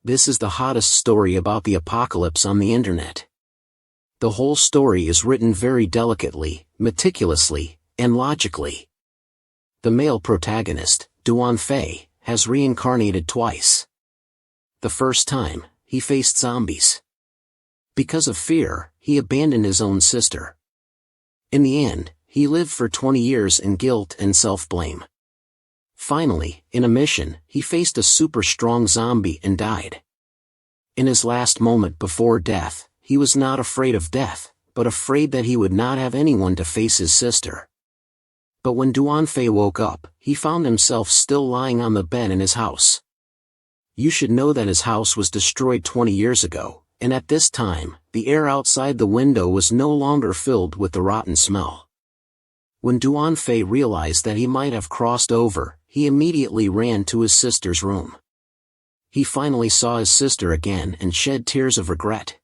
This is the hottest story about the apocalypse on the internet. The whole story is written very delicately, meticulously, and logically. The male protagonist, Duan Fei, has reincarnated twice. The first time, he faced zombies. Because of fear, he abandoned his own sister. In the end, he lived for 20 years in guilt and self-blame. Finally, in a mission, he faced a super strong zombie and died. In his last moment before death, he was not afraid of death, but afraid that he would not have anyone to face his sister. But when Duan Fei woke up, he found himself still lying on the bed in his house. You should know that his house was destroyed 20 years ago, and at this time, the air outside the window was no longer filled with the rotten smell. When Duan Fei realized that he might have crossed over, he immediately ran to his sister's room. He finally saw his sister again and shed tears of regret.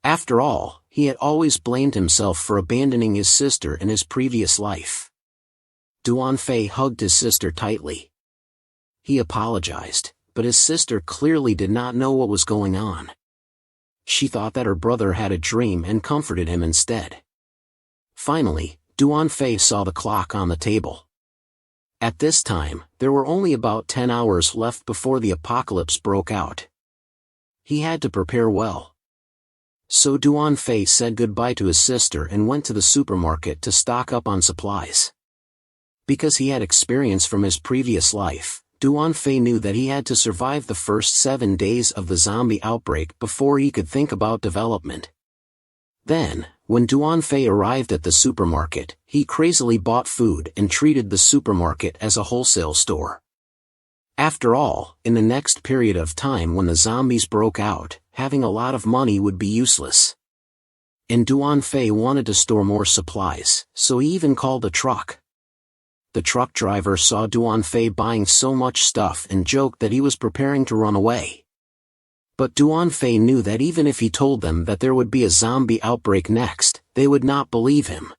After all, he had always blamed himself for abandoning his sister in his previous life. Duan Fei hugged his sister tightly. He apologized, but his sister clearly did not know what was going on. She thought that her brother had a dream and comforted him instead. Finally, Duan Fei saw the clock on the table. At this time, there were only about 10 hours left before the apocalypse broke out. He had to prepare well. So Duan Fei said goodbye to his sister and went to the supermarket to stock up on supplies. Because he had experience from his previous life, Duan Fei knew that he had to survive the first 7 days of the zombie outbreak before he could think about development. Then, when Duan Fei arrived at the supermarket, he crazily bought food and treated the supermarket as a wholesale store. After all, in the next period of time when the zombies broke out, having a lot of money would be useless. And Duan Fei wanted to store more supplies, so he even called a truck. The truck driver saw Duan Fei buying so much stuff and joked that he was preparing to run away. But Duan Fei knew that even if he told them that there would be a zombie outbreak next, they would not believe him.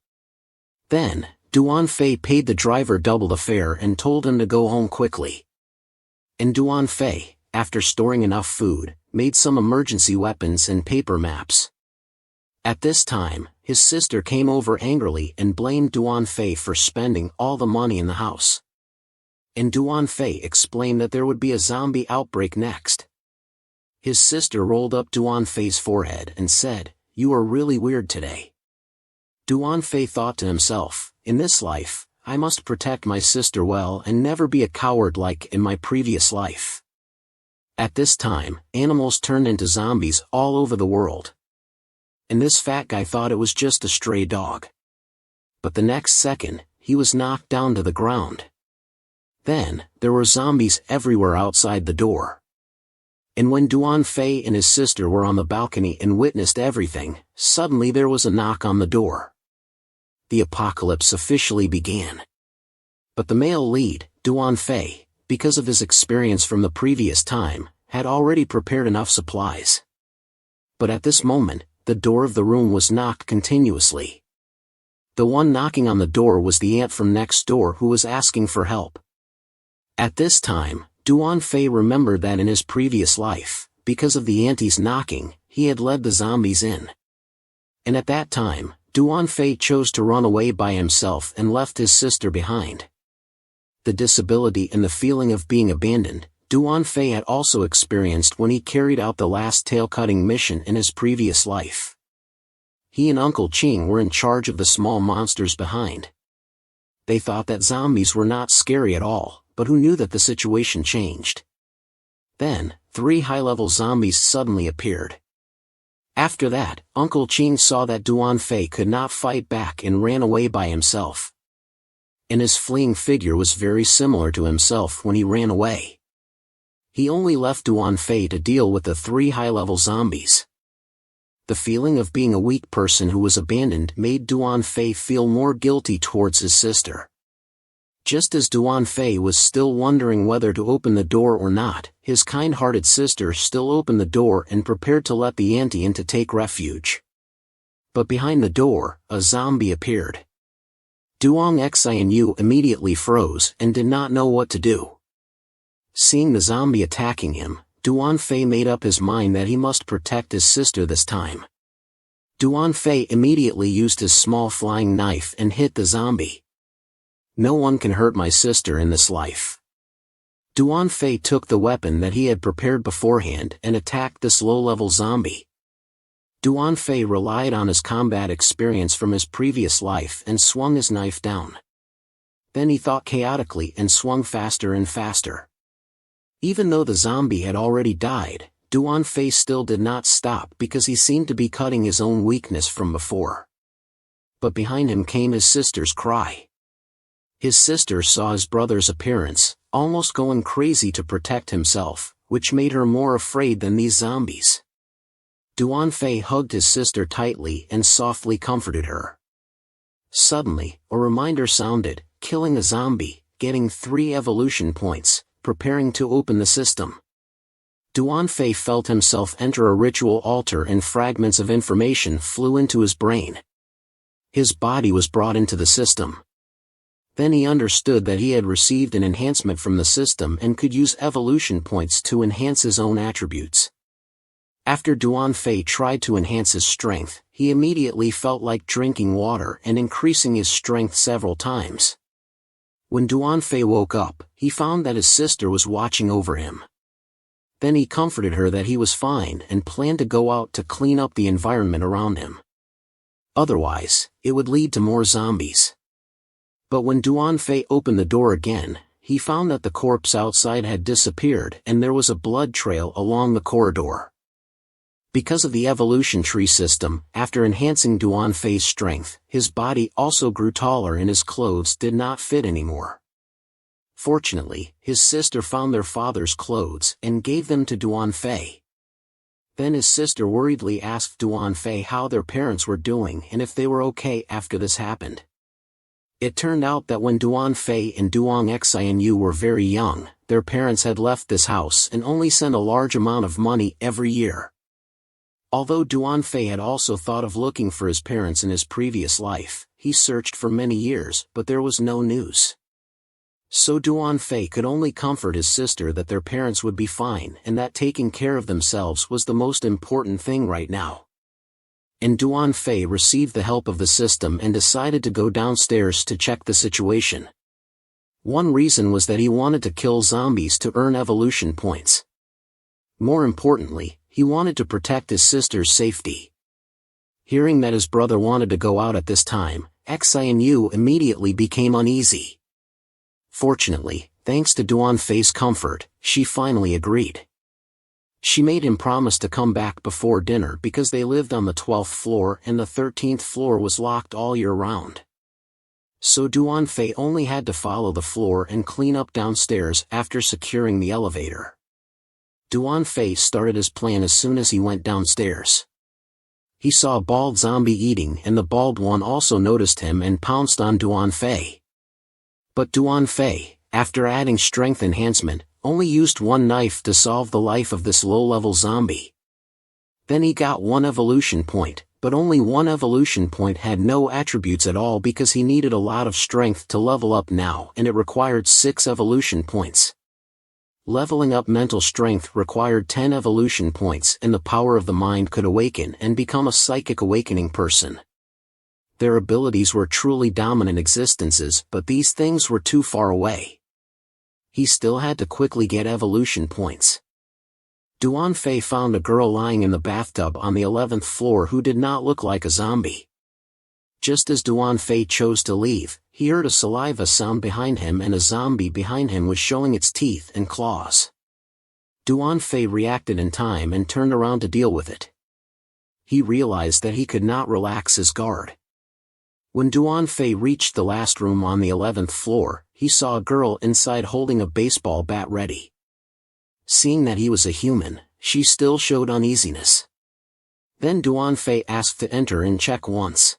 Then, Duan Fei paid the driver double the fare and told him to go home quickly. And Duan Fei, after storing enough food, made some emergency weapons and paper maps. At this time, his sister came over angrily and blamed Duan Fei for spending all the money in the house. And Duan Fei explained that there would be a zombie outbreak next. His sister rolled up Duan Fei's forehead and said, "You are really weird today." Duan Fei thought to himself, in this life, I must protect my sister well and never be a coward like in my previous life. At this time, animals turned into zombies all over the world. And this fat guy thought it was just a stray dog. But the next second, he was knocked down to the ground. Then, there were zombies everywhere outside the door. And when Duan Fei and his sister were on the balcony and witnessed everything, suddenly there was a knock on the door. The apocalypse officially began. But the male lead, Duan Fei, because of his experience from the previous time, had already prepared enough supplies. But at this moment, the door of the room was knocked continuously. The one knocking on the door was the ant from next door who was asking for help. At this time, Duan Fei remembered that in his previous life, because of the anti's knocking, he had led the zombies in. And at that time, Duan Fei chose to run away by himself and left his sister behind. The disability and the feeling of being abandoned, Duan Fei had also experienced when he carried out the last tail-cutting mission in his previous life. He and Uncle Ching were in charge of the small monsters behind. They thought that zombies were not scary at all, but who knew that the situation changed? Then, 3 high-level zombies suddenly appeared. After that, Uncle Ching saw that Duan Fei could not fight back and ran away by himself. And his fleeing figure was very similar to himself when he ran away. He only left Duan Fei to deal with the 3 high-level zombies. The feeling of being a weak person who was abandoned made Duan Fei feel more guilty towards his sister. Just as Duan Fei was still wondering whether to open the door or not, his kind-hearted sister still opened the door and prepared to let the auntie in to take refuge. But behind the door, a zombie appeared. Duong Xianyu immediately froze and did not know what to do. Seeing the zombie attacking him, Duan Fei made up his mind that he must protect his sister this time. Duan Fei immediately used his small flying knife and hit the zombie. "No one can hurt my sister in this life." Duan Fei took the weapon that he had prepared beforehand and attacked this low-level zombie. Duan Fei relied on his combat experience from his previous life and swung his knife down. Then he thought chaotically and swung faster and faster. Even though the zombie had already died, Duan Fei still did not stop because he seemed to be cutting his own weakness from before. But behind him came his sister's cry. His sister saw his brother's appearance, almost going crazy to protect himself, which made her more afraid than these zombies. Duan Fei hugged his sister tightly and softly comforted her. Suddenly, a reminder sounded, killing a zombie, getting 3 evolution points, preparing to open the system. Duan Fei felt himself enter a ritual altar and fragments of information flew into his brain. His body was brought into the system. Then he understood that he had received an enhancement from the system and could use evolution points to enhance his own attributes. After Duan Fei tried to enhance his strength, he immediately felt like drinking water and increasing his strength several times. When Duan Fei woke up, he found that his sister was watching over him. Then he comforted her that he was fine and planned to go out to clean up the environment around him. Otherwise, it would lead to more zombies. But when Duan Fei opened the door again, he found that the corpse outside had disappeared and there was a blood trail along the corridor. Because of the evolution tree system, after enhancing Duan Fei's strength, his body also grew taller and his clothes did not fit anymore. Fortunately, his sister found their father's clothes and gave them to Duan Fei. Then his sister worriedly asked Duan Fei how their parents were doing and if they were okay after this happened. It turned out that when Duan Fei and Duong Xianyu were very young, their parents had left this house and only sent a large amount of money every year. Although Duan Fei had also thought of looking for his parents in his previous life, he searched for many years but there was no news. So Duan Fei could only comfort his sister that their parents would be fine and that taking care of themselves was the most important thing right now. And Duan Fei received the help of the system and decided to go downstairs to check the situation. One reason was that he wanted to kill zombies to earn evolution points. More importantly, he wanted to protect his sister's safety. Hearing that his brother wanted to go out at this time, Xianyu immediately became uneasy. Fortunately, thanks to Duan Fei's comfort, she finally agreed. She made him promise to come back before dinner because they lived on the 12th floor and the 13th floor was locked all year round. So Duan Fei only had to follow the floor and clean up downstairs after securing the elevator. Duan Fei started his plan as soon as he went downstairs. He saw a bald zombie eating and the bald one also noticed him and pounced on Duan Fei. But Duan Fei, after adding strength enhancement, only used one knife to solve the life of this low-level zombie. Then he got 1 evolution point, but only 1 evolution point had no attributes at all because he needed a lot of strength to level up now and it required 6 evolution points. Leveling up mental strength required 10 evolution points and the power of the mind could awaken and become a psychic awakening person. Their abilities were truly dominant existences but these things were too far away. He still had to quickly get evolution points. Duan Fei found a girl lying in the bathtub on the 11th floor who did not look like a zombie. Just as Duan Fei chose to leave, he heard a saliva sound behind him and a zombie behind him was showing its teeth and claws. Duan Fei reacted in time and turned around to deal with it. He realized that he could not relax his guard. When Duan Fei reached the last room on the 11th floor, he saw a girl inside holding a baseball bat ready. Seeing that he was a human, she still showed uneasiness. Then Duan Fei asked to enter and check once.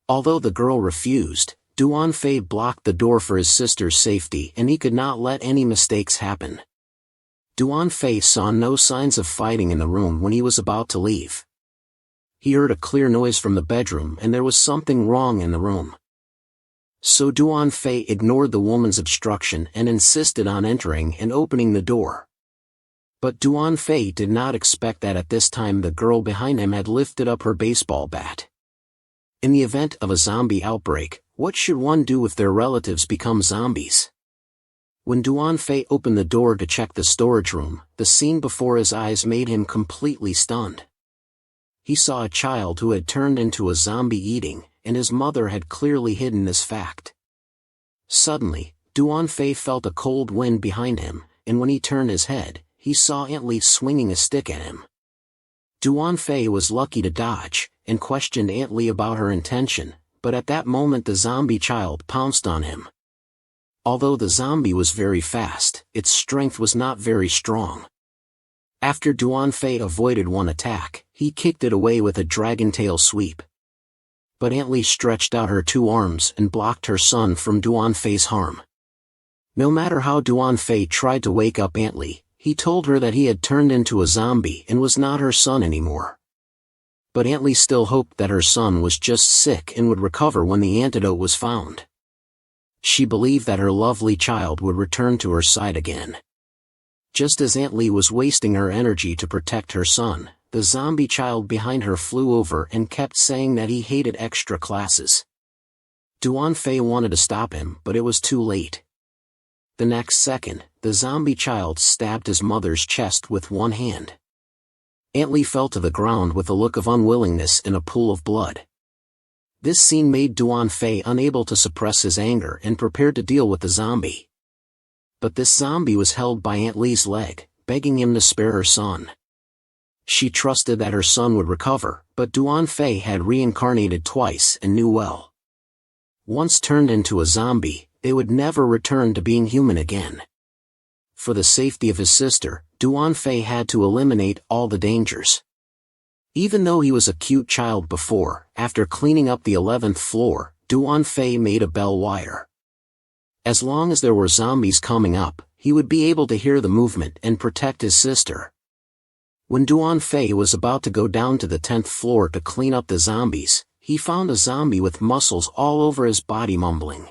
Although the girl refused, Duan Fei blocked the door for his sister's safety and he could not let any mistakes happen. Duan Fei saw no signs of fighting in the room when he was about to leave. He heard a clear noise from the bedroom and there was something wrong in the room. So Duan Fei ignored the woman's obstruction and insisted on entering and opening the door. But Duan Fei did not expect that at this time the girl behind him had lifted up her baseball bat. In the event of a zombie outbreak, what should one do if their relatives become zombies? When Duan Fei opened the door to check the storage room, the scene before his eyes made him completely stunned. He saw a child who had turned into a zombie eating, and his mother had clearly hidden this fact. Suddenly, Duan Fei felt a cold wind behind him, and when he turned his head, he saw Aunt Li swinging a stick at him. Duan Fei was lucky to dodge, and questioned Aunt Li about her intention, but at that moment the zombie child pounced on him. Although the zombie was very fast, its strength was not very strong. After Duan Fei avoided one attack, he kicked it away with a dragon tail sweep. But Aunt Li stretched out her 2 arms and blocked her son from Duan Fei's harm. No matter how Duan Fei tried to wake up Aunt Li, he told her that he had turned into a zombie and was not her son anymore. But Aunt Li still hoped that her son was just sick and would recover when the antidote was found. She believed that her lovely child would return to her side again. Just as Aunt Li was wasting her energy to protect her son, the zombie child behind her flew over and kept saying that he hated extra classes. Duan Fei wanted to stop him, but it was too late. The next second, the zombie child stabbed his mother's chest with one hand. Aunt Li fell to the ground with a look of unwillingness in a pool of blood. This scene made Duan Fei unable to suppress his anger and prepared to deal with the zombie. But this zombie was held by Aunt Li's leg, begging him to spare her son. She trusted that her son would recover, but Duan Fei had reincarnated twice and knew well. Once turned into a zombie, they would never return to being human again. For the safety of his sister, Duan Fei had to eliminate all the dangers. Even though he was a cute child before, after cleaning up the 11th floor, Duan Fei made a bell wire. As long as there were zombies coming up, he would be able to hear the movement and protect his sister. When Duan Fei was about to go down to the 10th floor to clean up the zombies, he found a zombie with muscles all over his body mumbling.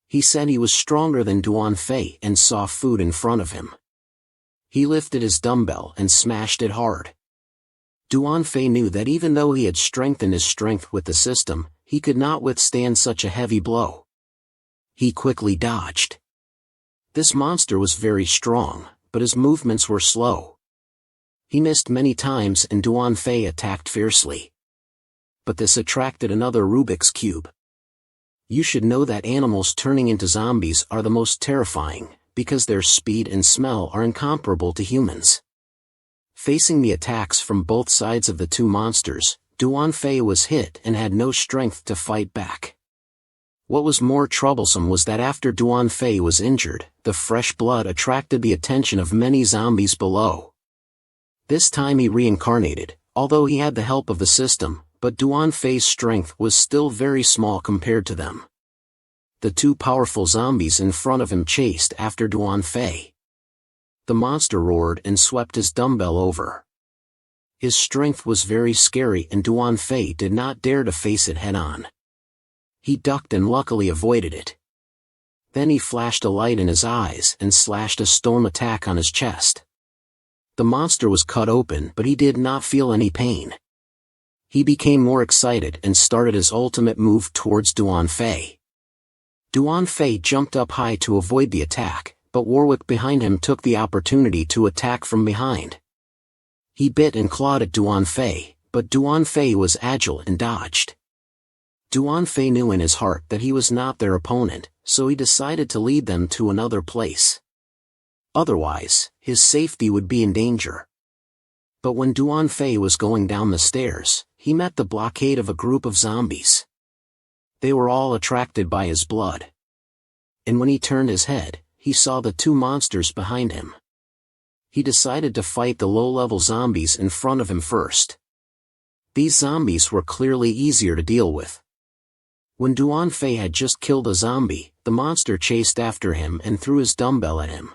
He said he was stronger than Duan Fei and saw food in front of him. He lifted his dumbbell and smashed it hard. Duan Fei knew that even though he had strengthened his strength with the system, he could not withstand such a heavy blow. He quickly dodged. This monster was very strong, but his movements were slow. He missed many times and Duan Fei attacked fiercely. But this attracted another Rubik's Cube. You should know that animals turning into zombies are the most terrifying, because their speed and smell are incomparable to humans. Facing the attacks from both sides of the 2 monsters, Duan Fei was hit and had no strength to fight back. What was more troublesome was that after Duan Fei was injured, the fresh blood attracted the attention of many zombies below. This time he reincarnated, although he had the help of the system, but Duan Fei's strength was still very small compared to them. The 2 powerful zombies in front of him chased after Duan Fei. The monster roared and swept his dumbbell over. His strength was very scary and Duan Fei did not dare to face it head-on. He ducked and luckily avoided it. Then he flashed a light in his eyes and slashed a storm attack on his chest. The monster was cut open but he did not feel any pain. He became more excited and started his ultimate move towards Duan Fei. Duan Fei jumped up high to avoid the attack, but Warwick behind him took the opportunity to attack from behind. He bit and clawed at Duan Fei, but Duan Fei was agile and dodged. Duan Fei knew in his heart that he was not their opponent, so he decided to lead them to another place. Otherwise, his safety would be in danger. But when Duan Fei was going down the stairs, he met the blockade of a group of zombies. They were all attracted by his blood. And when he turned his head, he saw the 2 monsters behind him. He decided to fight the low-level zombies in front of him first. These zombies were clearly easier to deal with. When Duan Fei had just killed a zombie, the monster chased after him and threw his dumbbell at him.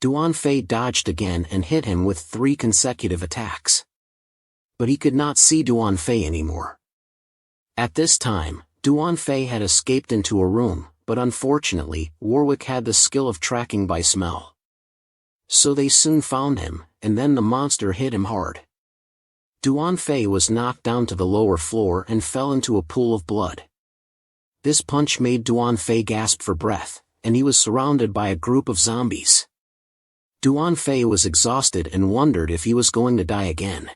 Duan Fei dodged again and hit him with 3 consecutive attacks. But he could not see Duan Fei anymore. At this time, Duan Fei had escaped into a room, but unfortunately, Warwick had the skill of tracking by smell. So they soon found him, and then the monster hit him hard. Duan Fei was knocked down to the lower floor and fell into a pool of blood. This punch made Duan Fei gasp for breath, and he was surrounded by a group of zombies. Duan Fei was exhausted and wondered if he was going to die again.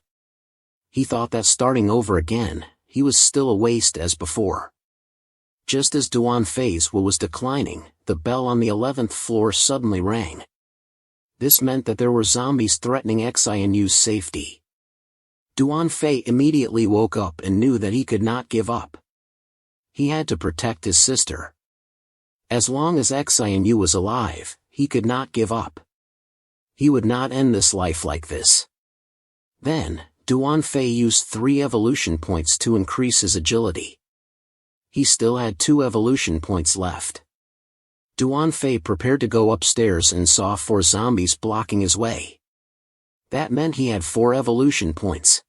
He thought that starting over again, he was still a waste as before. Just as Duan Fei's will was declining, the bell on the 11th floor suddenly rang. This meant that there were zombies threatening Xianyu's safety. Duan Fei immediately woke up and knew that he could not give up. He had to protect his sister. As long as Xianyu was alive, he could not give up. He would not end this life like this. Then, Duan Fei used 3 evolution points to increase his agility. He still had 2 evolution points left. Duan Fei prepared to go upstairs and saw 4 zombies blocking his way. That meant he had 4 evolution points.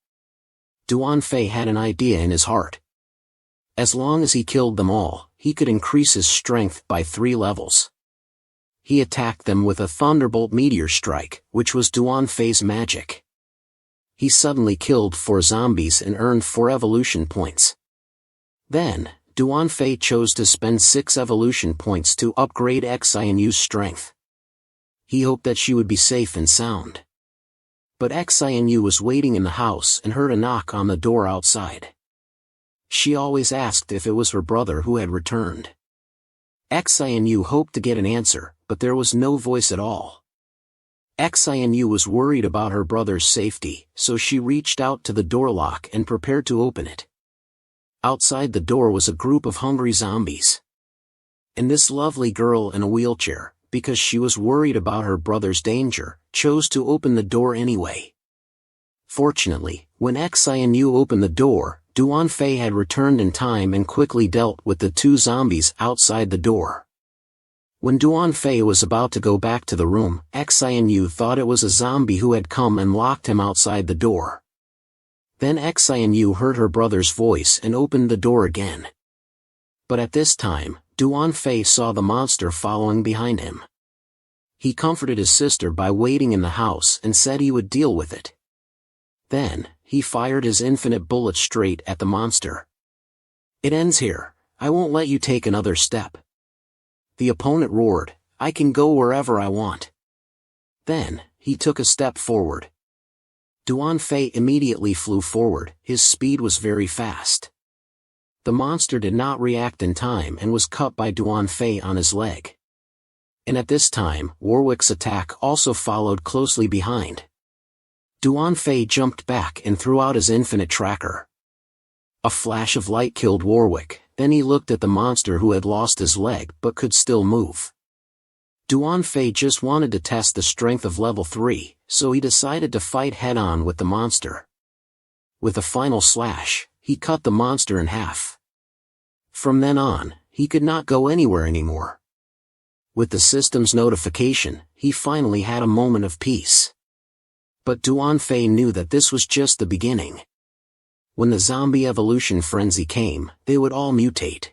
Duan Fei had an idea in his heart. As long as he killed them all, he could increase his strength by 3 levels. He attacked them with a Thunderbolt Meteor Strike, which was Duan Fei's magic. He suddenly killed 4 zombies and earned 4 evolution points. Then, Duan Fei chose to spend 6 evolution points to upgrade Xianyu's strength. He hoped that she would be safe and sound. But Xianyu was waiting in the house and heard a knock on the door outside. She always asked if it was her brother who had returned. Xianyu hoped to get an answer, but there was no voice at all. Xianyu was worried about her brother's safety, so she reached out to the door lock and prepared to open it. Outside the door was a group of hungry zombies. And this lovely girl in a wheelchair, because she was worried about her brother's danger, chose to open the door anyway. Fortunately, when Xianyu opened the door, Duan Fei had returned in time and quickly dealt with the 2 zombies outside the door. When Duan Fei was about to go back to the room, Xianyu thought it was a zombie who had come and locked him outside the door. Then Xianyu heard her brother's voice and opened the door again. But at this time, Duan Fei saw the monster following behind him. He comforted his sister by waiting in the house and said he would deal with it. Then, he fired his infinite bullet straight at the monster. "It ends here. I won't let you take another step." The opponent roared, "I can go wherever I want." Then, he took a step forward. Duan Fei immediately flew forward, his speed was very fast. The monster did not react in time and was cut by Duan Fei on his leg. And at this time, Warwick's attack also followed closely behind. Duan Fei jumped back and threw out his infinite tracker. A flash of light killed Warwick, then he looked at the monster who had lost his leg but could still move. Duan Fei just wanted to test the strength of level 3, so he decided to fight head-on with the monster. With a final slash, he cut the monster in half. From then on, he could not go anywhere anymore. With the system's notification, he finally had a moment of peace. But Duan Fei knew that this was just the beginning. When the zombie evolution frenzy came, they would all mutate.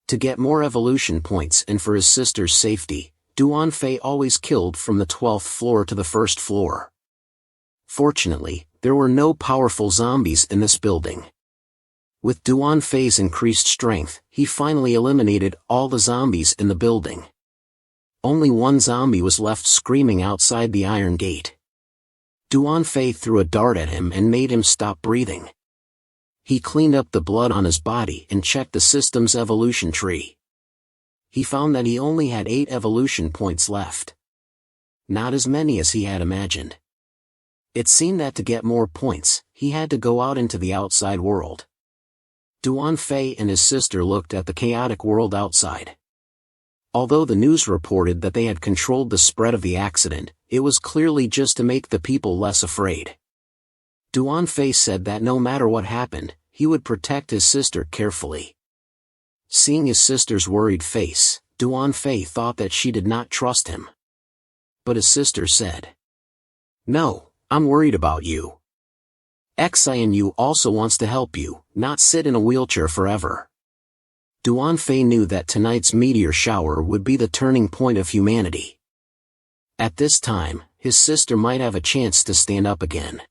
To get more evolution points and for his sister's safety, Duan Fei always killed from the 12th floor to the 1st floor. Fortunately, there were no powerful zombies in this building. With Duan Fei's increased strength, he finally eliminated all the zombies in the building. Only 1 zombie was left screaming outside the iron gate. Duan Fei threw a dart at him and made him stop breathing. He cleaned up the blood on his body and checked the system's evolution tree. He found that he only had 8 evolution points left. Not as many as he had imagined. It seemed that to get more points, he had to go out into the outside world. Duan Fei and his sister looked at the chaotic world outside. Although the news reported that they had controlled the spread of the accident, it was clearly just to make the people less afraid. Duan Fei said that no matter what happened, he would protect his sister carefully. Seeing his sister's worried face, Duan Fei thought that she did not trust him. But his sister said, "No, I'm worried about you. Xianyu also wants to help you, not sit in a wheelchair forever." Duan Fei knew that tonight's meteor shower would be the turning point of humanity. At this time, his sister might have a chance to stand up again.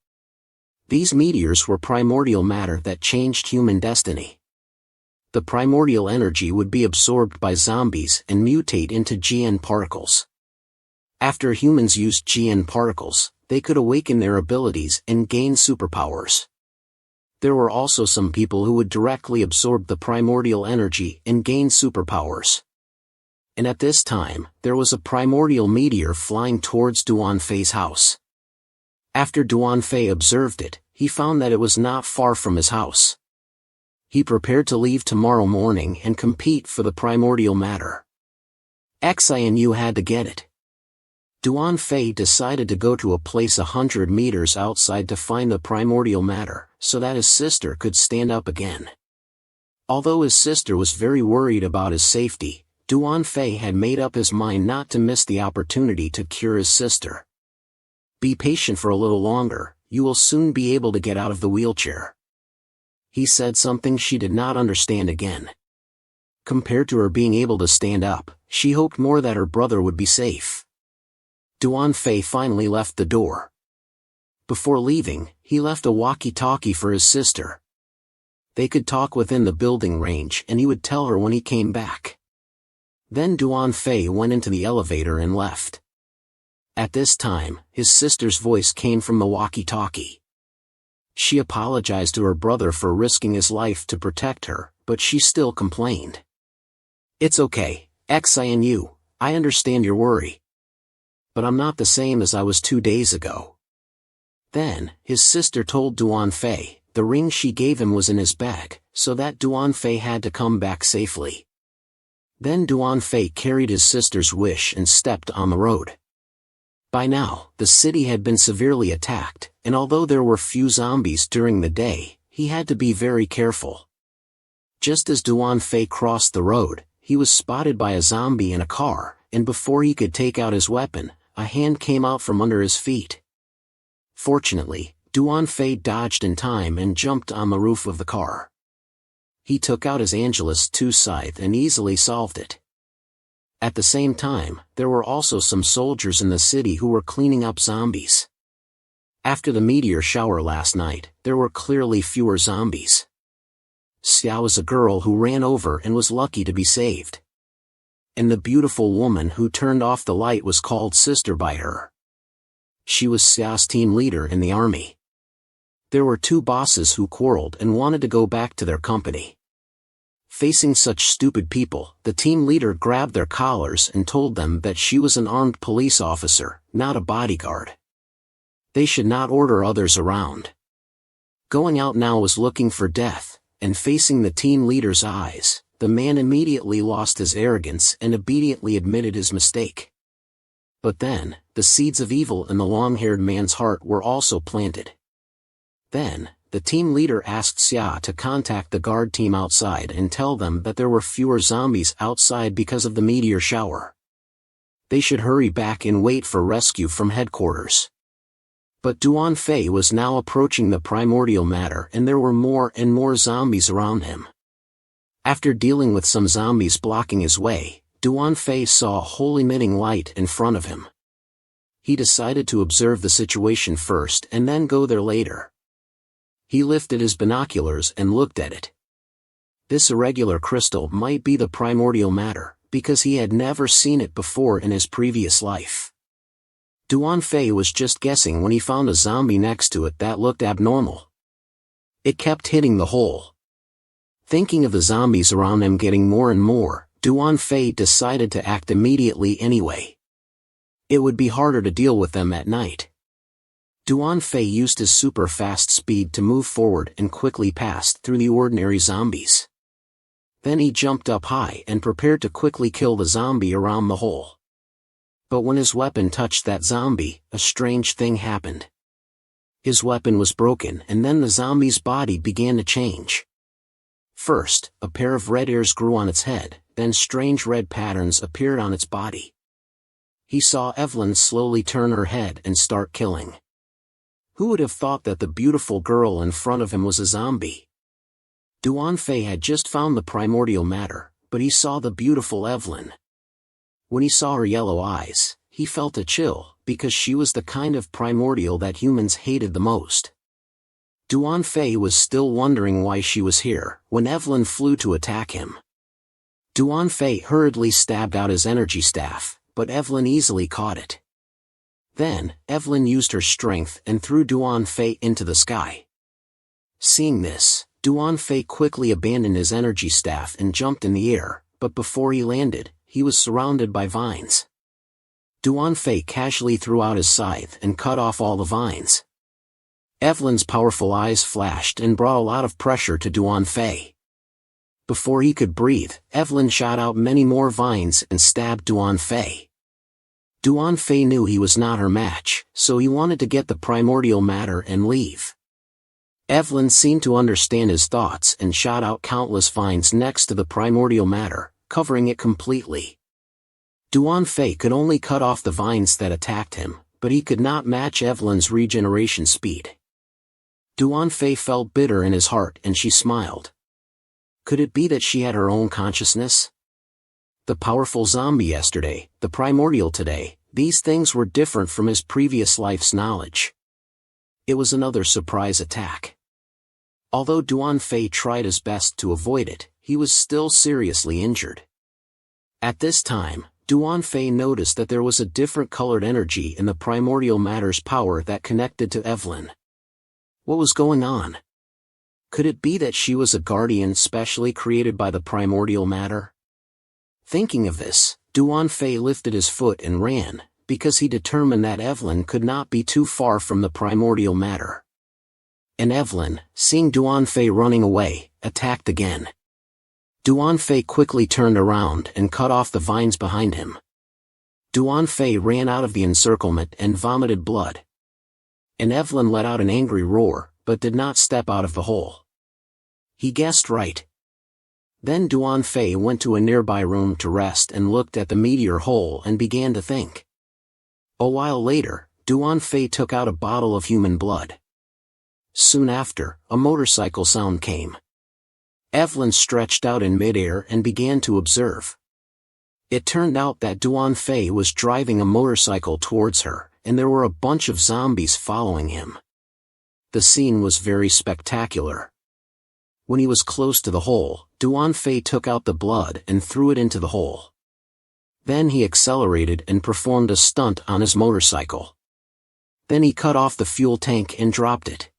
These meteors were primordial matter that changed human destiny. The primordial energy would be absorbed by zombies and mutate into GN particles. After humans used GN particles, they could awaken their abilities and gain superpowers. There were also some people who would directly absorb the primordial energy and gain superpowers. And at this time, there was a primordial meteor flying towards Duan Fei's house. After Duan Fei observed it, he found that it was not far from his house. He prepared to leave tomorrow morning and compete for the primordial matter. Xianyu had to get it. Duan Fei decided to go to a place 100 meters outside to find the primordial matter, so that his sister could stand up again. Although his sister was very worried about his safety, Duan Fei had made up his mind not to miss the opportunity to cure his sister. Be patient for a little longer, you will soon be able to get out of the wheelchair. He said something she did not understand again. Compared to her being able to stand up, she hoped more that her brother would be safe. Duan Fei finally left the door. Before leaving, he left a walkie-talkie for his sister. They could talk within the building range and he would tell her when he came back. Then Duan Fei went into the elevator and left. At this time, his sister's voice came from the walkie-talkie. She apologized to her brother for risking his life to protect her, but she still complained. "It's okay, Xianyu, I understand your worry. But I'm not the same as I was 2 days ago." Then, his sister told Duan Fei, the ring she gave him was in his bag, so that Duan Fei had to come back safely. Then Duan Fei carried his sister's wish and stepped on the road. By now, the city had been severely attacked, and although there were few zombies during the day, he had to be very careful. Just as Duan Fei crossed the road, he was spotted by a zombie in a car, and before he could take out his weapon, a hand came out from under his feet. Fortunately, Duan Fei dodged in time and jumped on the roof of the car. He took out his Angelus 2 scythe and easily solved it. At the same time, there were also some soldiers in the city who were cleaning up zombies. After the meteor shower last night, there were clearly fewer zombies. Xia was a girl who ran over and was lucky to be saved. And the beautiful woman who turned off the light was called sister by her. She was Xia's team leader in the army. There were 2 bosses who quarreled and wanted to go back to their company. Facing such stupid people, the team leader grabbed their collars and told them that she was an armed police officer, not a bodyguard. They should not order others around. Going out now was looking for death, and facing the team leader's eyes, the man immediately lost his arrogance and obediently admitted his mistake. But then, the seeds of evil in the long-haired man's heart were also planted. Then, the team leader asked Xia to contact the guard team outside and tell them that there were fewer zombies outside because of the meteor shower. They should hurry back and wait for rescue from headquarters. But Duan Fei was now approaching the primordial matter and there were more and more zombies around him. After dealing with some zombies blocking his way, Duan Fei saw a hole emitting light in front of him. He decided to observe the situation first and then go there later. He lifted his binoculars and looked at it. This irregular crystal might be the primordial matter, because he had never seen it before in his previous life. Duan Fei was just guessing when he found a zombie next to it that looked abnormal. It kept hitting the hole. Thinking of the zombies around him getting more and more, Duan Fei decided to act immediately anyway. It would be harder to deal with them at night. Duan Fei used his super fast speed to move forward and quickly passed through the ordinary zombies. Then he jumped up high and prepared to quickly kill the zombie around the hole. But when his weapon touched that zombie, a strange thing happened. His weapon was broken and then the zombie's body began to change. First, a pair of red ears grew on its head, then strange red patterns appeared on its body. He saw Evelyn slowly turn her head and start killing. Who would have thought that the beautiful girl in front of him was a zombie? Duan Fei had just found the primordial matter, but he saw the beautiful Evelyn. When he saw her yellow eyes, he felt a chill, because she was the kind of primordial that humans hated the most. Duan Fei was still wondering why she was here, when Evelyn flew to attack him. Duan Fei hurriedly stabbed out his energy staff, but Evelyn easily caught it. Then, Evelyn used her strength and threw Duan Fei into the sky. Seeing this, Duan Fei quickly abandoned his energy staff and jumped in the air, but before he landed, he was surrounded by vines. Duan Fei casually threw out his scythe and cut off all the vines. Evelyn's powerful eyes flashed and brought a lot of pressure to Duan Fei. Before he could breathe, Evelyn shot out many more vines and stabbed Duan Fei. Duan Fei knew he was not her match, so he wanted to get the primordial matter and leave. Evelyn seemed to understand his thoughts and shot out countless vines next to the primordial matter, covering it completely. Duan Fei could only cut off the vines that attacked him, but he could not match Evelyn's regeneration speed. Duan Fei felt bitter in his heart and she smiled. Could it be that she had her own consciousness? The powerful zombie yesterday, the primordial today, these things were different from his previous life's knowledge. It was another surprise attack. Although Duan Fei tried his best to avoid it, he was still seriously injured. At this time, Duan Fei noticed that there was a different colored energy in the primordial matter's power that connected to Evelyn. What was going on? Could it be that she was a guardian specially created by the primordial matter? Thinking of this, Duan Fei lifted his foot and ran, because he determined that Evelyn could not be too far from the primordial matter. And Evelyn, seeing Duan Fei running away, attacked again. Duan Fei quickly turned around and cut off the vines behind him. Duan Fei ran out of the encirclement and vomited blood. And Evelyn let out an angry roar, but did not step out of the hole. He guessed right. Then Duan Fei went to a nearby room to rest and looked at the meteor hole and began to think. A while later, Duan Fei took out a bottle of human blood. Soon after, a motorcycle sound came. Evelyn stretched out in midair and began to observe. It turned out that Duan Fei was driving a motorcycle towards her, and there were a bunch of zombies following him. The scene was very spectacular. When he was close to the hole, Duan Fei took out the blood and threw it into the hole. Then he accelerated and performed a stunt on his motorcycle. Then he cut off the fuel tank and dropped it.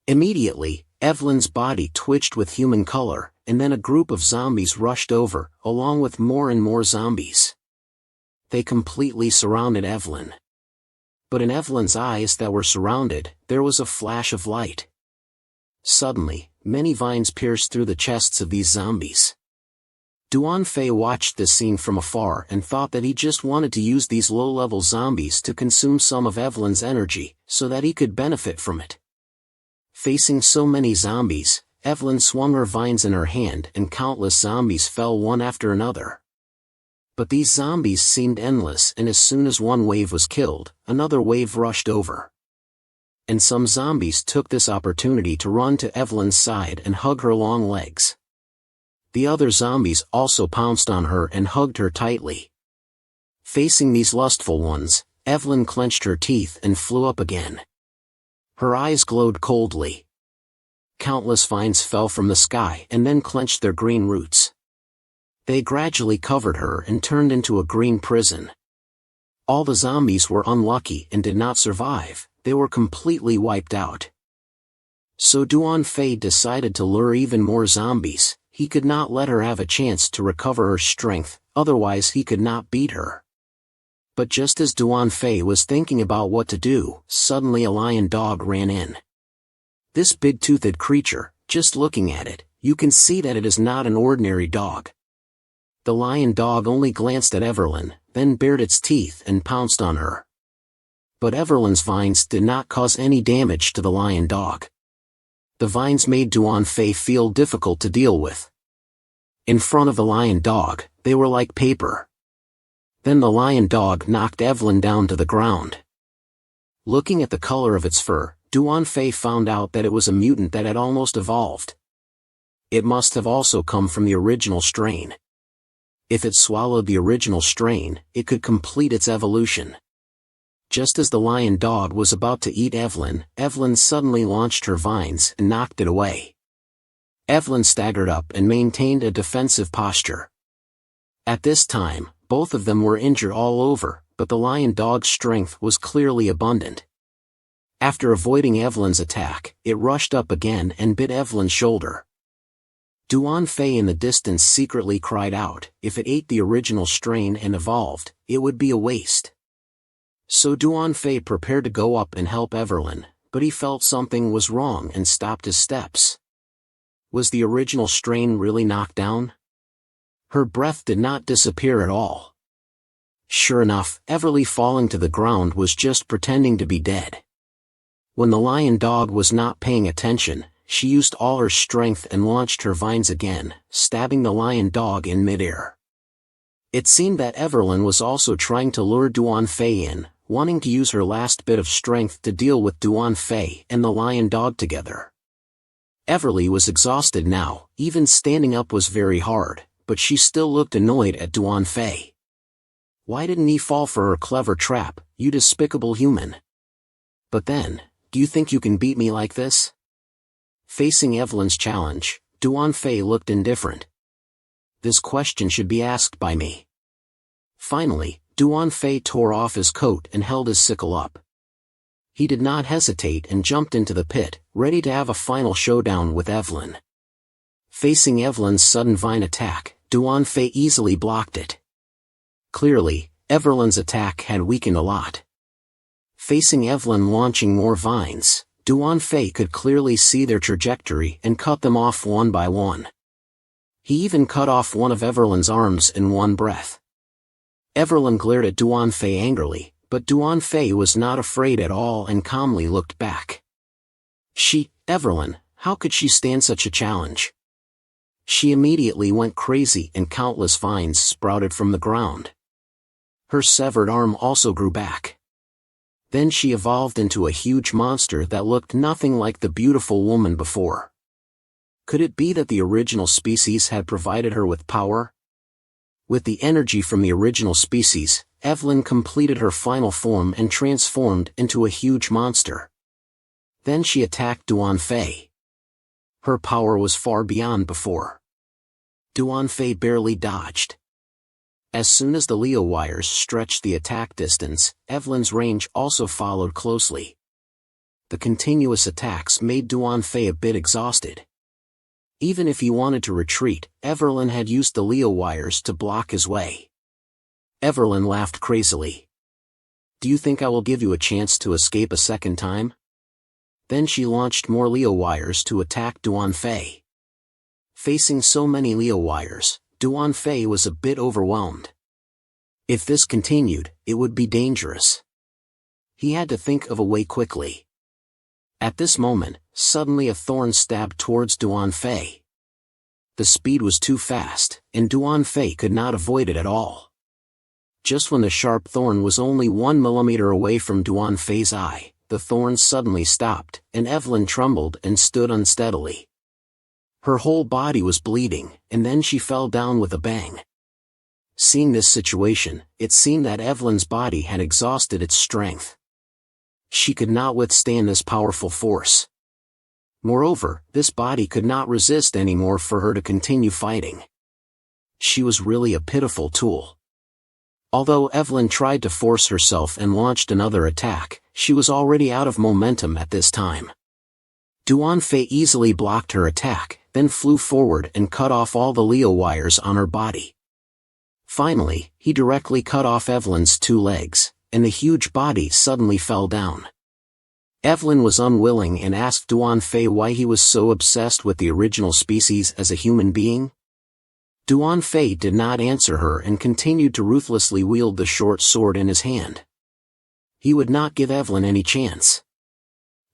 Immediately, Evelyn's body twitched with human color, and then a group of zombies rushed over, along with more and more zombies. They completely surrounded Evelyn. But in Evelyn's eyes that were surrounded, there was a flash of light. Suddenly, many vines pierced through the chests of these zombies. Duan Fei watched this scene from afar and thought that he just wanted to use these low-level zombies to consume some of Evelyn's energy, so that he could benefit from it. Facing so many zombies, Evelyn swung her vines in her hand and countless zombies fell one after another. But these zombies seemed endless, and as soon as one wave was killed, another wave rushed over. And some zombies took this opportunity to run to Evelyn's side and hug her long legs. The other zombies also pounced on her and hugged her tightly. Facing these lustful ones, Evelyn clenched her teeth and flew up again. Her eyes glowed coldly. Countless vines fell from the sky and then clenched their green roots. They gradually covered her and turned into a green prison. All the zombies were unlucky and did not survive, they were completely wiped out. So Duan Fei decided to lure even more zombies. He could not let her have a chance to recover her strength, otherwise he could not beat her. But just as Duan Fei was thinking about what to do, suddenly a lion dog ran in. This big-toothed creature, just looking at it, you can see that it is not an ordinary dog. The lion dog only glanced at Evelyn, then bared its teeth and pounced on her. But Evelyn's vines did not cause any damage to the lion dog. The vines made Duan Fei feel difficult to deal with. In front of the lion dog, they were like paper. Then the lion dog knocked Evelyn down to the ground. Looking at the color of its fur, Duan Fei found out that it was a mutant that had almost evolved. It must have also come from the original strain. If it swallowed the original strain, it could complete its evolution. Just as the lion dog was about to eat Evelyn, Evelyn suddenly launched her vines and knocked it away. Evelyn staggered up and maintained a defensive posture. At this time, both of them were injured all over, but the lion dog's strength was clearly abundant. After avoiding Evelyn's attack, it rushed up again and bit Evelyn's shoulder. Duan Fei in the distance secretly cried out, if it ate the original strain and evolved, it would be a waste. So Duan Fei prepared to go up and help Evelyn, but he felt something was wrong and stopped his steps. Was the original strain really knocked down? Her breath did not disappear at all. Sure enough, Everly falling to the ground was just pretending to be dead. When the lion dog was not paying attention, she used all her strength and launched her vines again, stabbing the lion dog in midair. It seemed that Evelyn was also trying to lure Duan Fei in, wanting to use her last bit of strength to deal with Duan Fei and the lion dog together. Everly was exhausted now, even standing up was very hard, but she still looked annoyed at Duan Fei. Why didn't he fall for her clever trap, you despicable human? But then, do you think you can beat me like this? Facing Evelyn's challenge, Duan Fei looked indifferent. This question should be asked by me. Finally, Duan Fei tore off his coat and held his sickle up. He did not hesitate and jumped into the pit, ready to have a final showdown with Evelyn. Facing Evelyn's sudden vine attack, Duan Fei easily blocked it. Clearly, Evelyn's attack had weakened a lot. Facing Evelyn launching more vines, Duan Fei could clearly see their trajectory and cut them off one by one. He even cut off one of Evelyn's arms in one breath. Evelyn glared at Duan Fei angrily, but Duan Fei was not afraid at all and calmly looked back. Evelyn, how could she stand such a challenge? She immediately went crazy and countless vines sprouted from the ground. Her severed arm also grew back. Then she evolved into a huge monster that looked nothing like the beautiful woman before. Could it be that the original species had provided her with power? With the energy from the original species, Evelyn completed her final form and transformed into a huge monster. Then she attacked Duan Fei. Her power was far beyond before. Duan Fei barely dodged. As soon as the Leo wires stretched the attack distance, Evelyn's range also followed closely. The continuous attacks made Duan Fei a bit exhausted. Even if he wanted to retreat, Evelyn had used the Leo wires to block his way. Evelyn laughed crazily. Do you think I will give you a chance to escape a second time? Then she launched more Leo wires to attack Duan Fei. Facing so many Leo wires, Duan Fei was a bit overwhelmed. If this continued, it would be dangerous. He had to think of a way quickly. At this moment, suddenly a thorn stabbed towards Duan Fei. The speed was too fast, and Duan Fei could not avoid it at all. Just when the sharp thorn was only 1 millimeter away from Duan Fei's eye, the thorn suddenly stopped, and Evelyn trembled and stood unsteadily. Her whole body was bleeding, and then she fell down with a bang. Seeing this situation, it seemed that Evelyn's body had exhausted its strength. She could not withstand this powerful force. Moreover, this body could not resist anymore for her to continue fighting. She was really a pitiful tool. Although Evelyn tried to force herself and launched another attack, she was already out of momentum at this time. Duan Fei easily blocked her attack, then flew forward and cut off all the Leo wires on her body. Finally, he directly cut off Evelyn's 2 legs, and the huge body suddenly fell down. Evelyn was unwilling and asked Duan Fei why he was so obsessed with the original species as a human being. Duan Fei did not answer her and continued to ruthlessly wield the short sword in his hand. He would not give Evelyn any chance.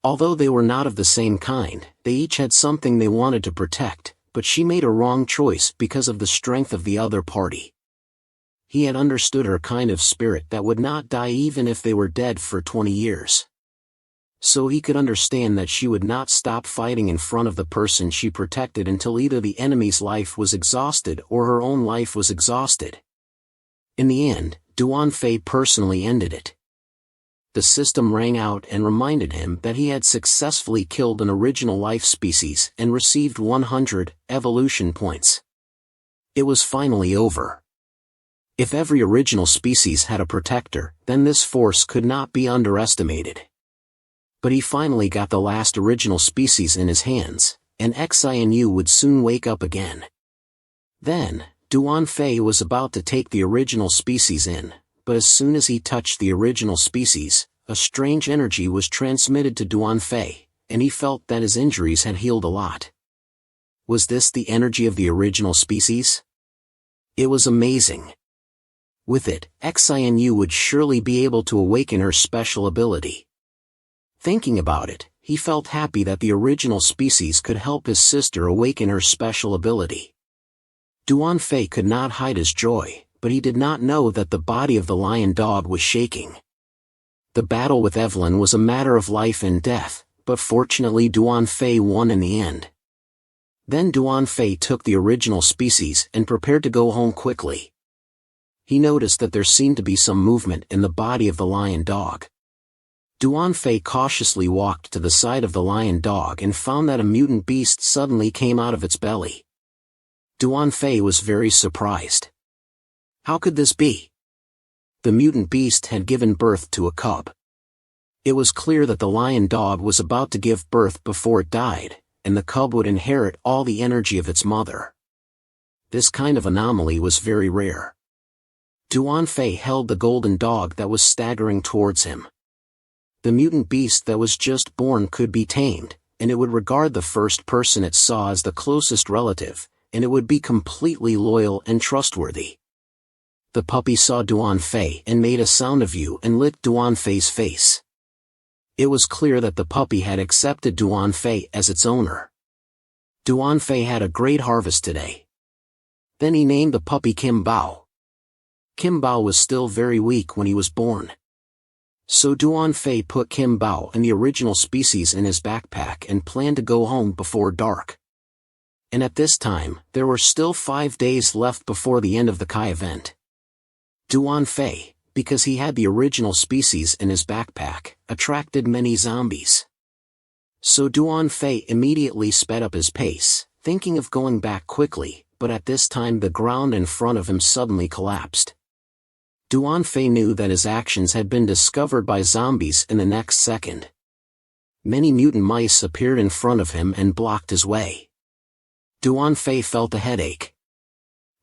Although they were not of the same kind, they each had something they wanted to protect, but she made a wrong choice because of the strength of the other party. He had understood her kind of spirit that would not die even if they were dead for 20 years. So he could understand that she would not stop fighting in front of the person she protected until either the enemy's life was exhausted or her own life was exhausted. In the end, Duan Fei personally ended it. The system rang out and reminded him that he had successfully killed an original life species and received 100 evolution points. It was finally over. If every original species had a protector, then this force could not be underestimated. But he finally got the last original species in his hands, and Xianyu would soon wake up again. Then, Duan Fei was about to take the original species in, but as soon as he touched the original species, a strange energy was transmitted to Duan Fei, and he felt that his injuries had healed a lot. Was this the energy of the original species? It was amazing. With it, Xianyu would surely be able to awaken her special ability. Thinking about it, he felt happy that the original species could help his sister awaken her special ability. Duan Fei could not hide his joy, but he did not know that the body of the lion dog was shaking. The battle with Evelyn was a matter of life and death, but fortunately Duan Fei won in the end. Then Duan Fei took the original species and prepared to go home quickly. He noticed that there seemed to be some movement in the body of the lion dog. Duan Fei cautiously walked to the side of the lion dog and found that a mutant beast suddenly came out of its belly. Duan Fei was very surprised. How could this be? The mutant beast had given birth to a cub. It was clear that the lion dog was about to give birth before it died, and the cub would inherit all the energy of its mother. This kind of anomaly was very rare. Duan Fei held the golden dog that was staggering towards him. The mutant beast that was just born could be tamed, and it would regard the first person it saw as the closest relative, and it would be completely loyal and trustworthy. The puppy saw Duan Fei and made a sound of you and licked Duan Fei's face. It was clear that the puppy had accepted Duan Fei as its owner. Duan Fei had a great harvest today. Then he named the puppy Kim Bao. Kim Bao was still very weak when he was born. So Duan Fei put Kim Bao and the original species in his backpack and planned to go home before dark. And at this time, there were still 5 days left before the end of the Kai event. Duan Fei, because he had the original species in his backpack, attracted many zombies. So Duan Fei immediately sped up his pace, thinking of going back quickly, but at this time the ground in front of him suddenly collapsed. Duan Fei knew that his actions had been discovered by zombies in the next second. Many mutant mice appeared in front of him and blocked his way. Duan Fei felt a headache.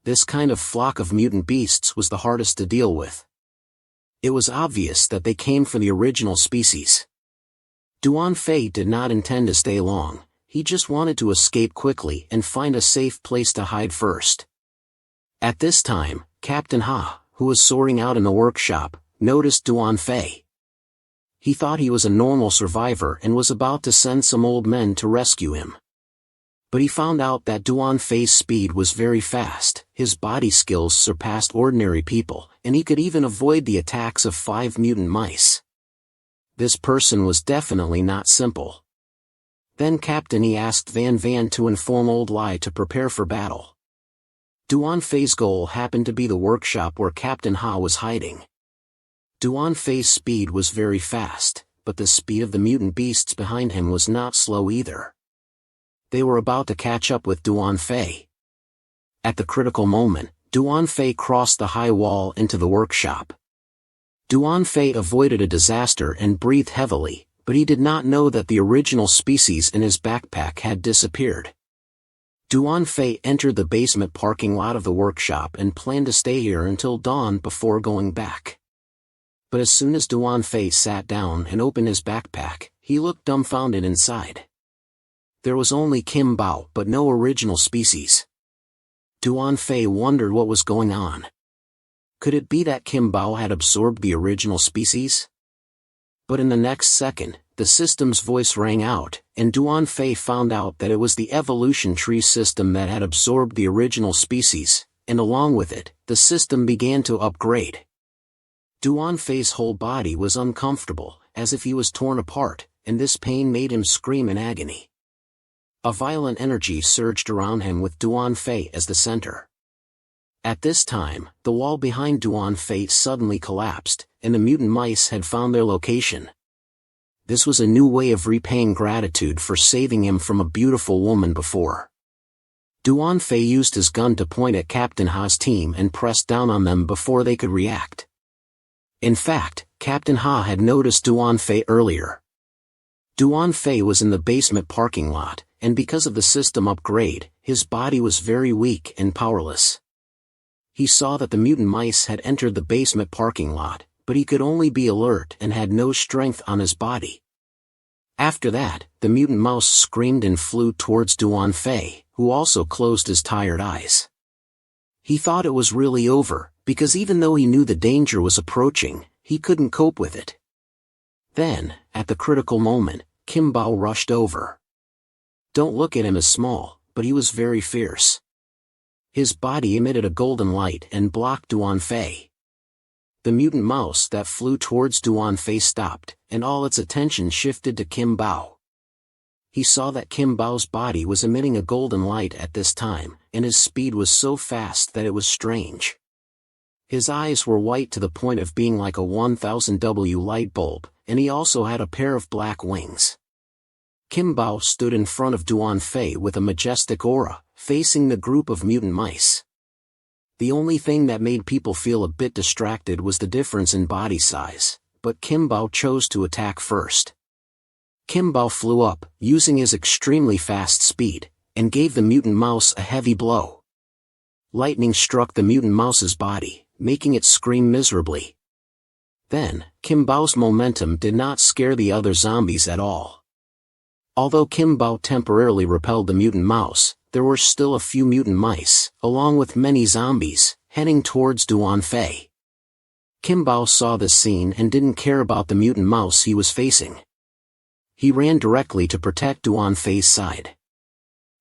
This kind of flock of mutant beasts was the hardest to deal with. It was obvious that they came for the original species. Duan Fei did not intend to stay long, he just wanted to escape quickly and find a safe place to hide first. At this time, Captain Ha, who was sorting out in the workshop, noticed Duan Fei. He thought he was a normal survivor and was about to send some old men to rescue him. But he found out that Duan Fei's speed was very fast, his body skills surpassed ordinary people, and he could even avoid the attacks of 5 mutant mice. This person was definitely not simple. Then Captain He asked Van Van to inform Old Lai to prepare for battle. Duan Fei's goal happened to be the workshop where Captain Ha was hiding. Duan Fei's speed was very fast, but the speed of the mutant beasts behind him was not slow either. They were about to catch up with Duan Fei. At the critical moment, Duan Fei crossed the high wall into the workshop. Duan Fei avoided a disaster and breathed heavily, but he did not know that the original species in his backpack had disappeared. Duan Fei entered the basement parking lot of the workshop and planned to stay here until dawn before going back. But as soon as Duan Fei sat down and opened his backpack, he looked dumbfounded inside. There was only Kim Bao but no original species. Duan Fei wondered what was going on. Could it be that Kim Bao had absorbed the original species? But in the next second, the system's voice rang out, and Duan Fei found out that it was the evolution tree system that had absorbed the original species, and along with it, the system began to upgrade. Duan Fei's whole body was uncomfortable, as if he was torn apart, and this pain made him scream in agony. A violent energy surged around him with Duan Fei as the center. At this time, the wall behind Duan Fei suddenly collapsed, and the mutant mice had found their location. This was a new way of repaying gratitude for saving him from a beautiful woman before. Duan Fei used his gun to point at Captain Ha's team and pressed down on them before they could react. In fact, Captain Ha had noticed Duan Fei earlier. Duan Fei was in the basement parking lot, and because of the system upgrade, his body was very weak and powerless. He saw that the mutant mice had entered the basement parking lot, but he could only be alert and had no strength on his body. After that, the mutant mouse screamed and flew towards Duan Fei, who also closed his tired eyes. He thought it was really over, because even though he knew the danger was approaching, he couldn't cope with it. Then, at the critical moment, Kim Bao rushed over. Don't look at him as small, but he was very fierce. His body emitted a golden light and blocked Duan Fei. The mutant mouse that flew towards Duan Fei stopped, and all its attention shifted to Kim Bao. He saw that Kim Bao's body was emitting a golden light at this time, and his speed was so fast that it was strange. His eyes were white to the point of being like a 1000W light bulb, and he also had a pair of black wings. Kim Bao stood in front of Duan Fei with a majestic aura, facing the group of mutant mice. The only thing that made people feel a bit distracted was the difference in body size, but Kim Bao chose to attack first. Kim Bao flew up, using his extremely fast speed, and gave the mutant mouse a heavy blow. Lightning struck the mutant mouse's body, making it scream miserably. Then, Kim Bao's momentum did not scare the other zombies at all. Although Kim Bao temporarily repelled the mutant mouse, there were still a few mutant mice, along with many zombies, heading towards Duan Fei. Kim Bao saw this scene and didn't care about the mutant mouse he was facing. He ran directly to protect Duan Fei's side.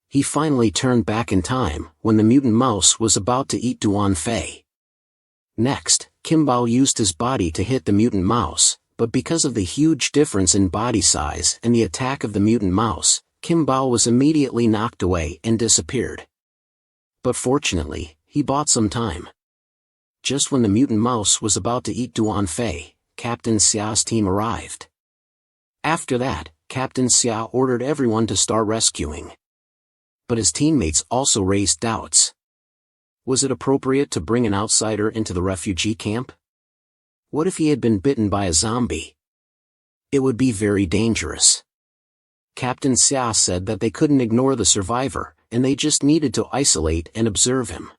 He finally turned back in time, when the mutant mouse was about to eat Duan Fei. Next, Kim Bao used his body to hit the mutant mouse, but because of the huge difference in body size and the attack of the mutant mouse, Kim Bao was immediately knocked away and disappeared. But fortunately, he bought some time. Just when the mutant mouse was about to eat Duan Fei, Captain Xia's team arrived. After that, Captain Xia ordered everyone to start rescuing. But his teammates also raised doubts. Was it appropriate to bring an outsider into the refugee camp? What if he had been bitten by a zombie? It would be very dangerous. Captain Xia said that they couldn't ignore the survivor, and they just needed to isolate and observe him.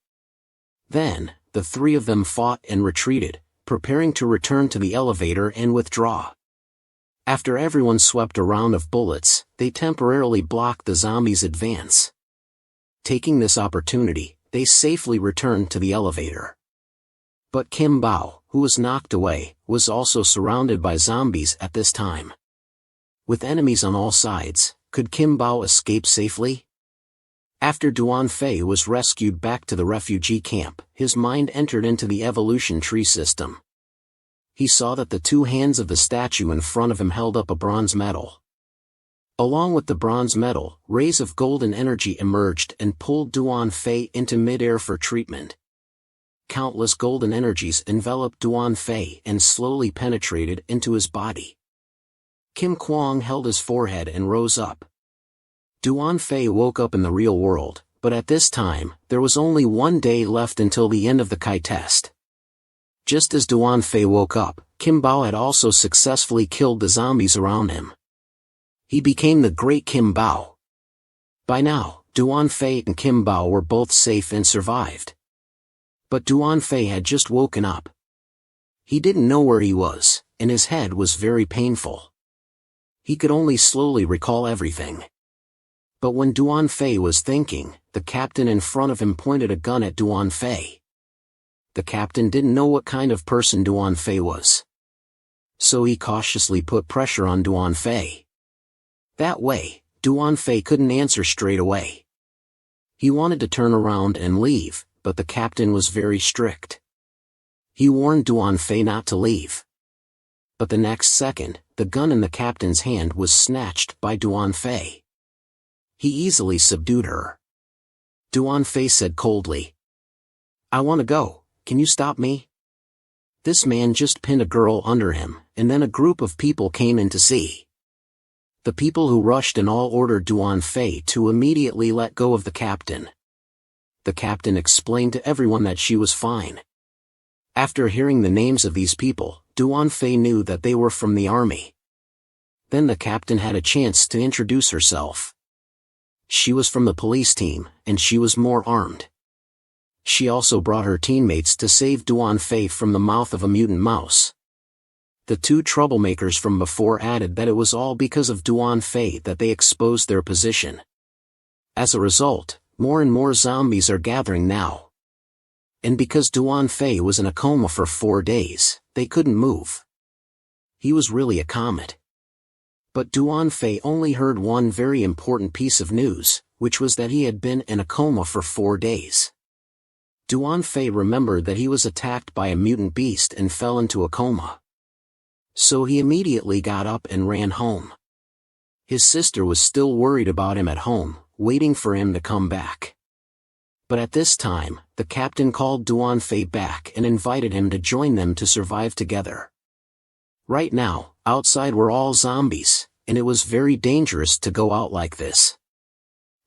Then, the three of them fought and retreated, preparing to return to the elevator and withdraw. After everyone swept a round of bullets, they temporarily blocked the zombies' advance. Taking this opportunity, they safely returned to the elevator. But Kim Bao, who was knocked away, was also surrounded by zombies at this time. With enemies on all sides, could Kim Bao escape safely? After Duan Fei was rescued back to the refugee camp, his mind entered into the evolution tree system. He saw that the two hands of the statue in front of him held up a bronze medal. Along with the bronze medal, rays of golden energy emerged and pulled Duan Fei into midair for treatment. Countless golden energies enveloped Duan Fei and slowly penetrated into his body. Kim Kwang held his forehead and rose up. Duan Fei woke up in the real world, but at this time, there was only 1 day left until the end of the Kai test. Just as Duan Fei woke up, Kim Bao had also successfully killed the zombies around him. He became the Great Kim Bao. By now, Duan Fei and Kim Bao were both safe and survived. But Duan Fei had just woken up. He didn't know where he was, and his head was very painful. He could only slowly recall everything. But when Duan Fei was thinking, the captain in front of him pointed a gun at Duan Fei. The captain didn't know what kind of person Duan Fei was. So he cautiously put pressure on Duan Fei. That way, Duan Fei couldn't answer straight away. He wanted to turn around and leave, but the captain was very strict. He warned Duan Fei not to leave. But the next second, the gun in the captain's hand was snatched by Duan Fei. He easily subdued her. Duan Fei said coldly, "I want to go, can you stop me?" This man just pinned a girl under him, and then a group of people came in to see. The people who rushed in all ordered Duan Fei to immediately let go of the captain. The captain explained to everyone that she was fine. After hearing the names of these people, Duan Fei knew that they were from the army. Then the captain had a chance to introduce herself. She was from the police team, and she was more armed. She also brought her teammates to save Duan Fei from the mouth of a mutant mouse. The two troublemakers from before added that it was all because of Duan Fei that they exposed their position. As a result, more and more zombies are gathering now. And because Duan Fei was in a coma for 4 days, they couldn't move. He was really a comet. But Duan Fei only heard one very important piece of news, which was that he had been in a coma for 4 days. Duan Fei remembered that he was attacked by a mutant beast and fell into a coma. So he immediately got up and ran home. His sister was still worried about him at home, waiting for him to come back. But at this time, the captain called Duan Fei back and invited him to join them to survive together. Right now, outside were all zombies, and it was very dangerous to go out like this.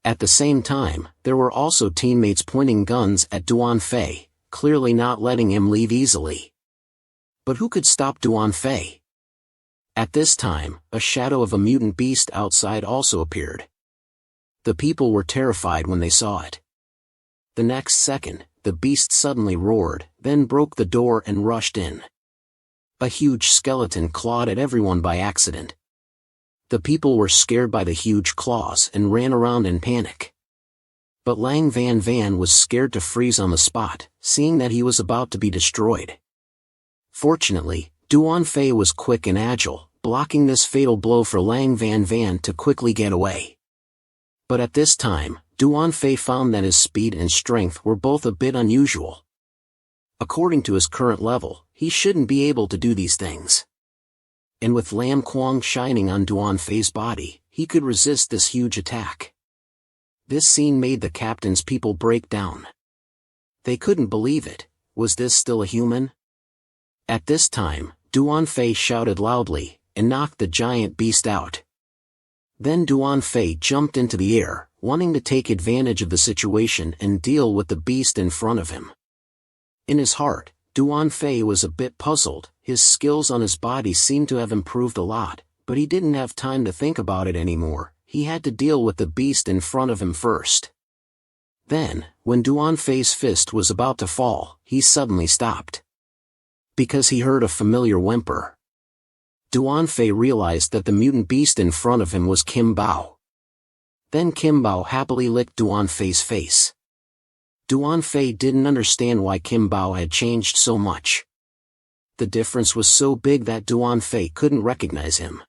At the same time, there were also teammates pointing guns at Duan Fei, clearly not letting him leave easily. But who could stop Duan Fei? At this time, a shadow of a mutant beast outside also appeared. The people were terrified when they saw it. The next second, the beast suddenly roared, then broke the door and rushed in. A huge skeleton clawed at everyone by accident. The people were scared by the huge claws and ran around in panic. But Lang Van Van was scared to freeze on the spot, seeing that he was about to be destroyed. Fortunately, Duan Fei was quick and agile, blocking this fatal blow for Lang Van Van to quickly get away. But at this time, Duan Fei found that his speed and strength were both a bit unusual. According to his current level, he shouldn't be able to do these things. And with Lam Kuang shining on Duan Fei's body, he could resist this huge attack. This scene made the captain's people break down. They couldn't believe it. Was this still a human? At this time, Duan Fei shouted loudly, and knocked the giant beast out. Then Duan Fei jumped into the air, wanting to take advantage of the situation and deal with the beast in front of him. In his heart, Duan Fei was a bit puzzled. His skills on his body seemed to have improved a lot, but he didn't have time to think about it anymore. He had to deal with the beast in front of him first. Then, when Duan Fei's fist was about to fall, he suddenly stopped. Because he heard a familiar whimper. Duan Fei realized that the mutant beast in front of him was Kim Bao. Then Kim Bao happily licked Duan Fei's face. Duan Fei didn't understand why Kim Bao had changed so much. The difference was so big that Duan Fei couldn't recognize him.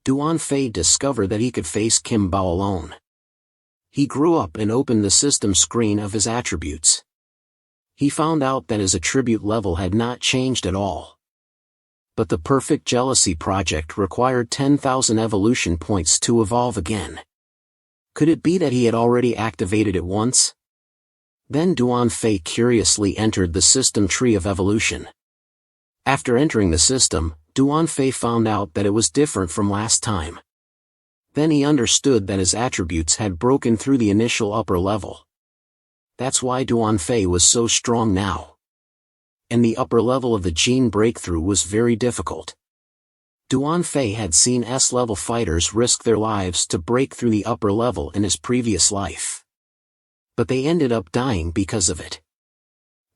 Duan Fei discovered that he could face Kim Bao alone. He grew up and opened the system screen of his attributes. He found out that his attribute level had not changed at all. But the Perfect Jealousy project required 10,000 evolution points to evolve again. Could it be that he had already activated it once? Then Duan Fei curiously entered the system tree of evolution. After entering the system, Duan Fei found out that it was different from last time. Then he understood that his attributes had broken through the initial upper level. That's why Duan Fei was so strong now. And the upper level of the gene breakthrough was very difficult. Duan Fei had seen S-level fighters risk their lives to break through the upper level in his previous life. But they ended up dying because of it.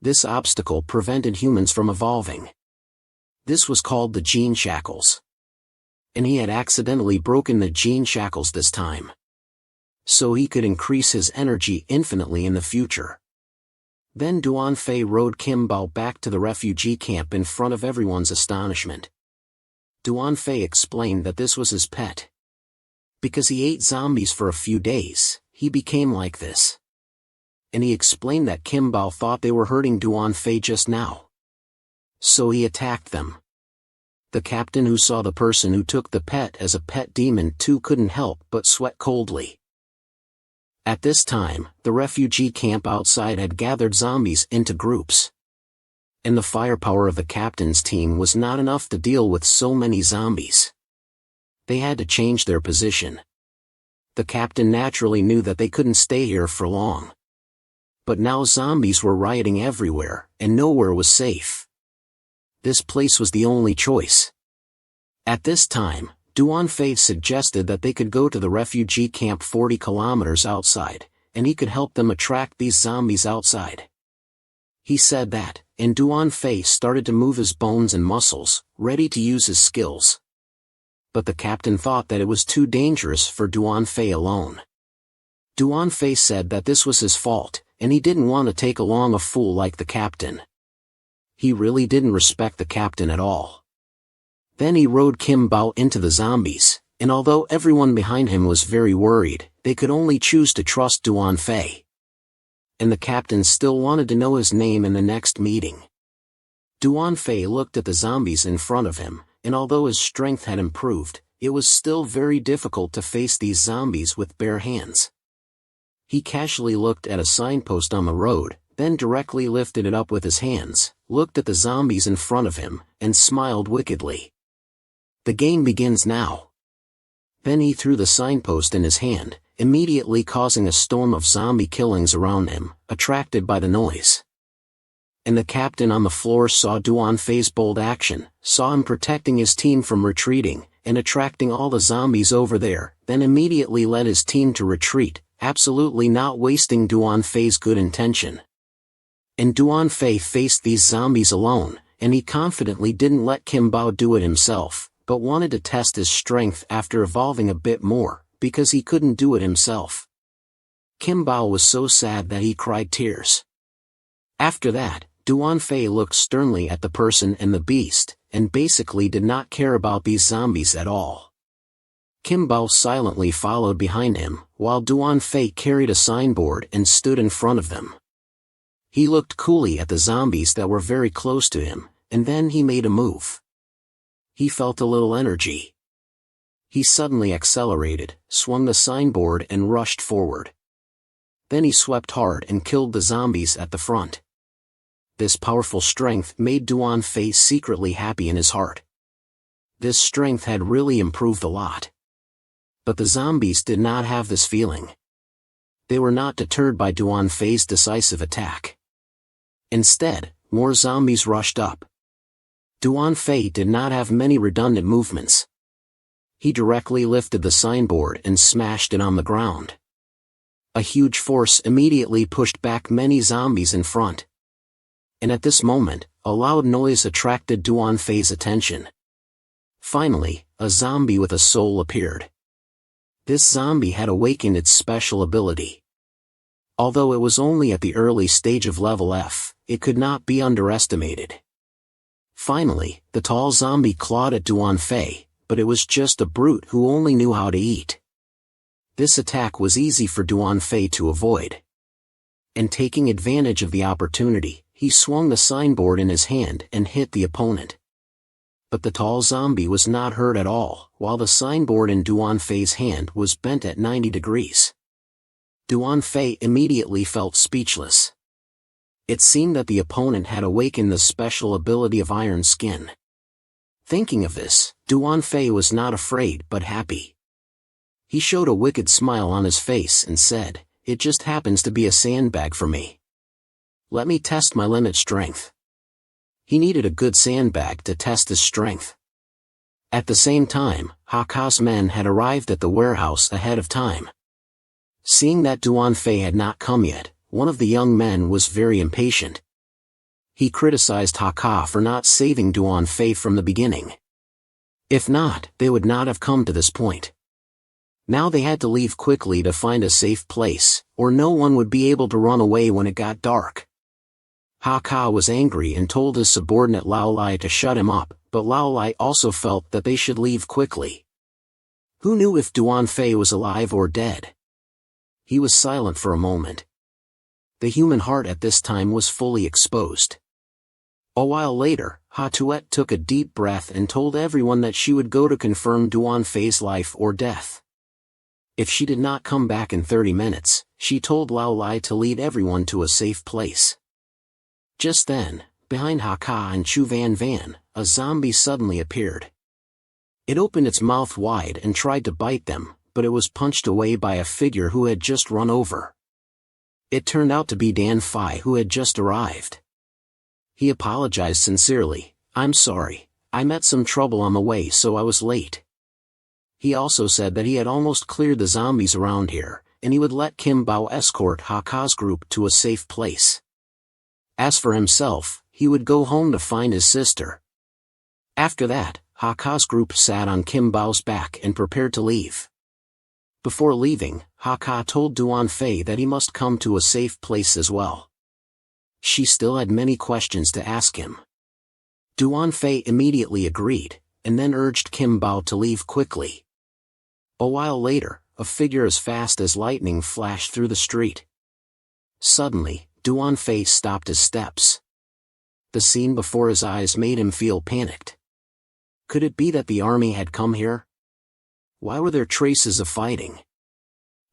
This obstacle prevented humans from evolving. This was called the gene shackles. And he had accidentally broken the gene shackles this time. So he could increase his energy infinitely in the future. Then Duan Fei rode Kim Bao back to the refugee camp in front of everyone's astonishment. Duan Fei explained that this was his pet. Because he ate zombies for a few days, he became like this. And he explained that Kim Bao thought they were hurting Duan Fei just now. So he attacked them. The captain who saw the person who took the pet as a pet demon too couldn't help but sweat coldly. At this time, the refugee camp outside had gathered zombies into groups. And the firepower of the captain's team was not enough to deal with so many zombies. They had to change their position. The captain naturally knew that they couldn't stay here for long. But now zombies were rioting everywhere, and nowhere was safe. This place was the only choice. At this time, Duan Fei suggested that they could go to the refugee camp 40 kilometers outside, and he could help them attract these zombies outside. He said that, and Duan Fei started to move his bones and muscles, ready to use his skills. But the captain thought that it was too dangerous for Duan Fei alone. Duan Fei said that this was his fault, and he didn't want to take along a fool like the captain. He really didn't respect the captain at all. Then he rode Kim Bao into the zombies, and although everyone behind him was very worried, they could only choose to trust Duan Fei. And the captain still wanted to know his name in the next meeting. Duan Fei looked at the zombies in front of him, and although his strength had improved, it was still very difficult to face these zombies with bare hands. He casually looked at a signpost on the road, then directly lifted it up with his hands, looked at the zombies in front of him, and smiled wickedly. The game begins now. Then he threw the signpost in his hand, immediately causing a storm of zombie killings around him, attracted by the noise. And the captain on the floor saw Duan Fei's bold action, saw him protecting his team from retreating, and attracting all the zombies over there, then immediately led his team to retreat, absolutely not wasting Duan Fei's good intention. And Duan Fei faced these zombies alone, and he confidently didn't let Kim Bao do it himself, but wanted to test his strength after evolving a bit more, because he couldn't do it himself. Kim Bao was so sad that he cried tears. After that, Duan Fei looked sternly at the person and the beast, and basically did not care about these zombies at all. Kim Bao silently followed behind him, while Duan Fei carried a signboard and stood in front of them. He looked coolly at the zombies that were very close to him, and then he made a move. He felt a little energy. He suddenly accelerated, swung the signboard and rushed forward. Then he swept hard and killed the zombies at the front. This powerful strength made Duan Fei secretly happy in his heart. This strength had really improved a lot. But the zombies did not have this feeling. They were not deterred by Duan Fei's decisive attack. Instead, more zombies rushed up. Duan Fei did not have many redundant movements. He directly lifted the signboard and smashed it on the ground. A huge force immediately pushed back many zombies in front. And at this moment, a loud noise attracted Duan Fei's attention. Finally, a zombie with a soul appeared. This zombie had awakened its special ability. Although it was only at the early stage of level F, it could not be underestimated. Finally, the tall zombie clawed at Duan Fei, but it was just a brute who only knew how to eat. This attack was easy for Duan Fei to avoid. And taking advantage of the opportunity, he swung the signboard in his hand and hit the opponent. But the tall zombie was not hurt at all, while the signboard in Duan Fei's hand was bent at 90 degrees. Duan Fei immediately felt speechless. It seemed that the opponent had awakened the special ability of Iron Skin. Thinking of this, Duan Fei was not afraid but happy. He showed a wicked smile on his face and said, "It just happens to be a sandbag for me. Let me test my limit strength." He needed a good sandbag to test his strength. At the same time, Haka's men had arrived at the warehouse ahead of time. Seeing that Duan Fei had not come yet, one of the young men was very impatient. He criticized Haka for not saving Duan Fei from the beginning. If not, they would not have come to this point. Now they had to leave quickly to find a safe place, or no one would be able to run away when it got dark. Haka was angry and told his subordinate Lao Lai to shut him up, but Lao Lai also felt that they should leave quickly. Who knew if Duan Fei was alive or dead? He was silent for a moment. The human heart at this time was fully exposed. A while later, Hatuet took a deep breath and told everyone that she would go to confirm Duan Fei's life or death. If she did not come back in 30 minutes, she told Lao Lai to lead everyone to a safe place. Just then, behind Haka and Chu Van Van, a zombie suddenly appeared. It opened its mouth wide and tried to bite them, but it was punched away by a figure who had just run over. It turned out to be Dan Phi, who had just arrived. He apologized sincerely. "I'm sorry, I met some trouble on the way so I was late." He also said that he had almost cleared the zombies around here, and he would let Kim Bao escort Haka's group to a safe place. As for himself, he would go home to find his sister. After that, Haka's group sat on Kim Bao's back and prepared to leave. Before leaving, Haka told Duan Fei that he must come to a safe place as well. She still had many questions to ask him. Duan Fei immediately agreed, and then urged Kim Bao to leave quickly. A while later, a figure as fast as lightning flashed through the street. Suddenly, Duan Fei stopped his steps. The scene before his eyes made him feel panicked. Could it be that the army had come here? Why were there traces of fighting?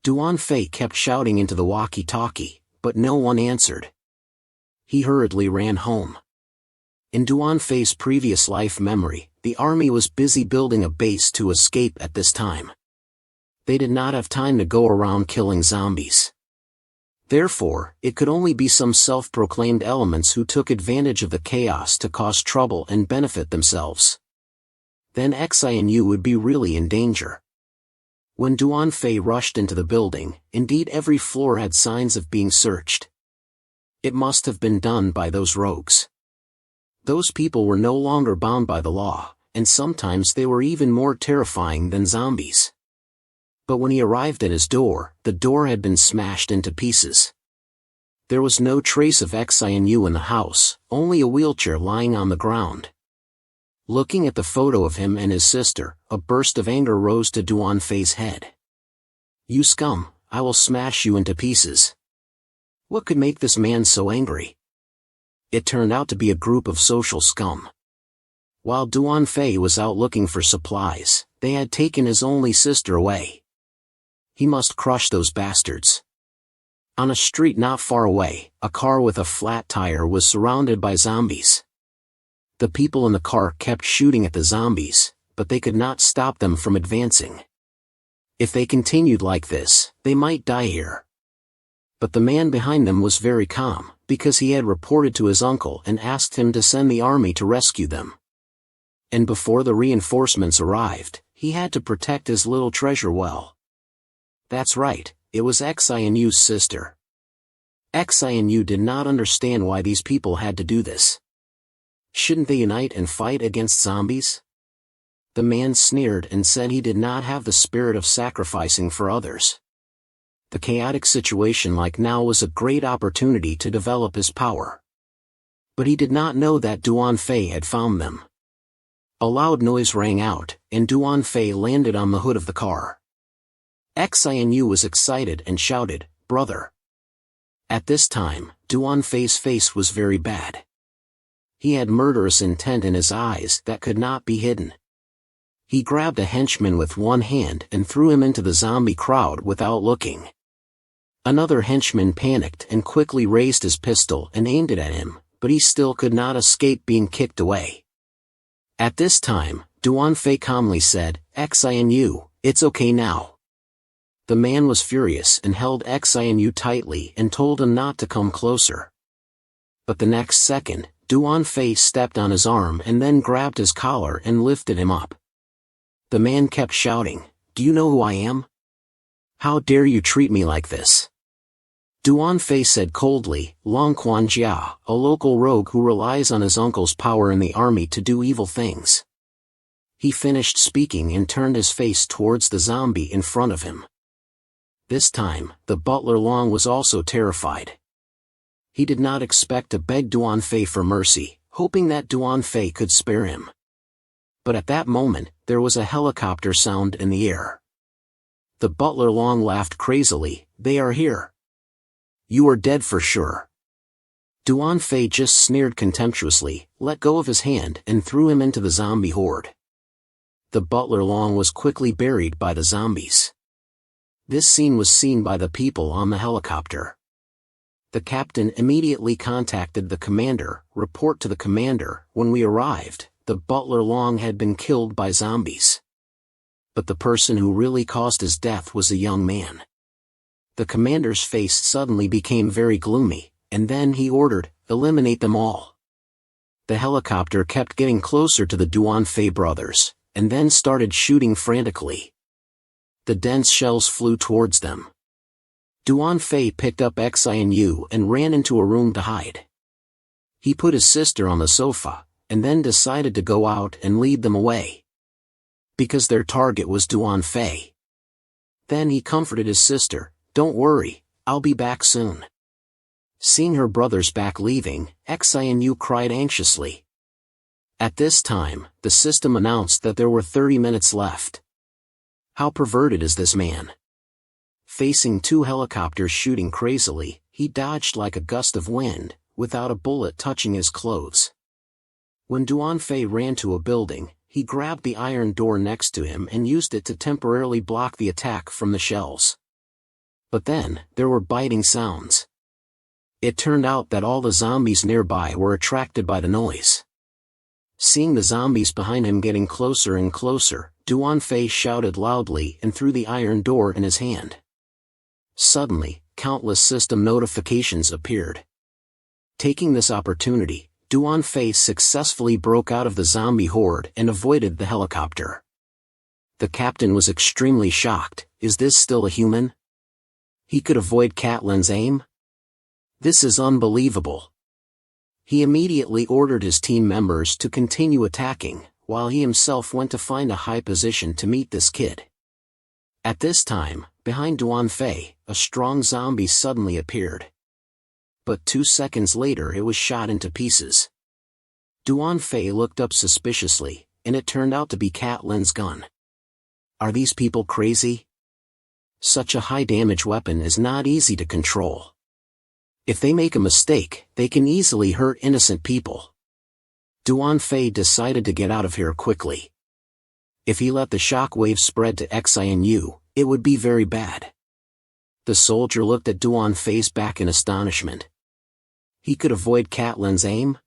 Duan Fei kept shouting into the walkie-talkie, but no one answered. He hurriedly ran home. In Duan Fei's previous life memory, the army was busy building a base to escape at this time. They did not have time to go around killing zombies. Therefore, it could only be some self-proclaimed elements who took advantage of the chaos to cause trouble and benefit themselves. Then Xianyu would be really in danger. When Duan Fei rushed into the building, indeed every floor had signs of being searched. It must have been done by those rogues. Those people were no longer bound by the law, and sometimes they were even more terrifying than zombies. But when he arrived at his door, the door had been smashed into pieces. There was no trace of Xianyu in the house, only a wheelchair lying on the ground. Looking at the photo of him and his sister, a burst of anger rose to Duan Fei's head. "You scum, I will smash you into pieces." What could make this man so angry? It turned out to be a group of social scum. While Duan Fei was out looking for supplies, they had taken his only sister away. He must crush those bastards. On a street not far away, a car with a flat tire was surrounded by zombies. The people in the car kept shooting at the zombies, but they could not stop them from advancing. If they continued like this, they might die here. But the man behind them was very calm, because he had reported to his uncle and asked him to send the army to rescue them. And before the reinforcements arrived, he had to protect his little treasure well. That's right, it was Xianyu's sister. Xianyu did not understand why these people had to do this. Shouldn't they unite and fight against zombies? The man sneered and said he did not have the spirit of sacrificing for others. The chaotic situation like now was a great opportunity to develop his power. But he did not know that Duan Fei had found them. A loud noise rang out, and Duan Fei landed on the hood of the car. Xianyu was excited and shouted, "Brother!" At this time, Duan Fei's face was very bad. He had murderous intent in his eyes that could not be hidden. He grabbed a henchman with one hand and threw him into the zombie crowd without looking. Another henchman panicked and quickly raised his pistol and aimed it at him, but he still could not escape being kicked away. At this time, Duan Fei calmly said, "Xianyu, it's okay now." The man was furious and held Xianyu tightly and told him not to come closer. But the next second, Duan Fei stepped on his arm and then grabbed his collar and lifted him up. The man kept shouting, "Do you know who I am? How dare you treat me like this?" Duan Fei said coldly, "Long Quan Jia, a local rogue who relies on his uncle's power in the army to do evil things." He finished speaking and turned his face towards the zombie in front of him. This time, the butler Long was also terrified. He did not expect to beg Duan Fei for mercy, hoping that Duan Fei could spare him. But at that moment, there was a helicopter sound in the air. The butler Long laughed crazily, "They are here. You are dead for sure." Duan Fei just sneered contemptuously, let go of his hand and threw him into the zombie horde. The butler Long was quickly buried by the zombies. This scene was seen by the people on the helicopter. The captain immediately contacted the commander. Report to the commander, when we arrived, the butler Long had been killed by zombies. But the person who really caused his death was a young man. The commander's face suddenly became very gloomy, and then he ordered, eliminate them all. The helicopter kept getting closer to the Duan Fei brothers, and then started shooting frantically. The dense shells flew towards them. Duan Fei picked up Xianyu and ran into a room to hide. He put his sister on the sofa, and then decided to go out and lead them away. Because their target was Duan Fei. Then he comforted his sister, don't worry, I'll be back soon. Seeing her brothers back leaving, Xianyu cried anxiously. At this time, the system announced that there were 30 minutes left. How perverted is this man? Facing two helicopters shooting crazily, he dodged like a gust of wind, without a bullet touching his clothes. When Duan Fei ran to a building, he grabbed the iron door next to him and used it to temporarily block the attack from the shells. But then, there were biting sounds. It turned out that all the zombies nearby were attracted by the noise. Seeing the zombies behind him getting closer and closer, Duan Fei shouted loudly and threw the iron door in his hand. Suddenly, countless system notifications appeared. Taking this opportunity, Duan Fei successfully broke out of the zombie horde and avoided the helicopter. The captain was extremely shocked. Is this still a human? He could avoid Catlin's aim? This is unbelievable. He immediately ordered his team members to continue attacking, while he himself went to find a high position to meet this kid. At this time, behind Duan Fei, a strong zombie suddenly appeared. But 2 seconds later it was shot into pieces. Duan Fei looked up suspiciously, and it turned out to be Catlin's gun. Are these people crazy? Such a high-damage weapon is not easy to control. If they make a mistake, they can easily hurt innocent people. Duan Fei decided to get out of here quickly. If he let the shockwave spread to Xianyu, it would be very bad. The soldier looked at Duan Fei's back in astonishment. He could avoid Catlin's aim?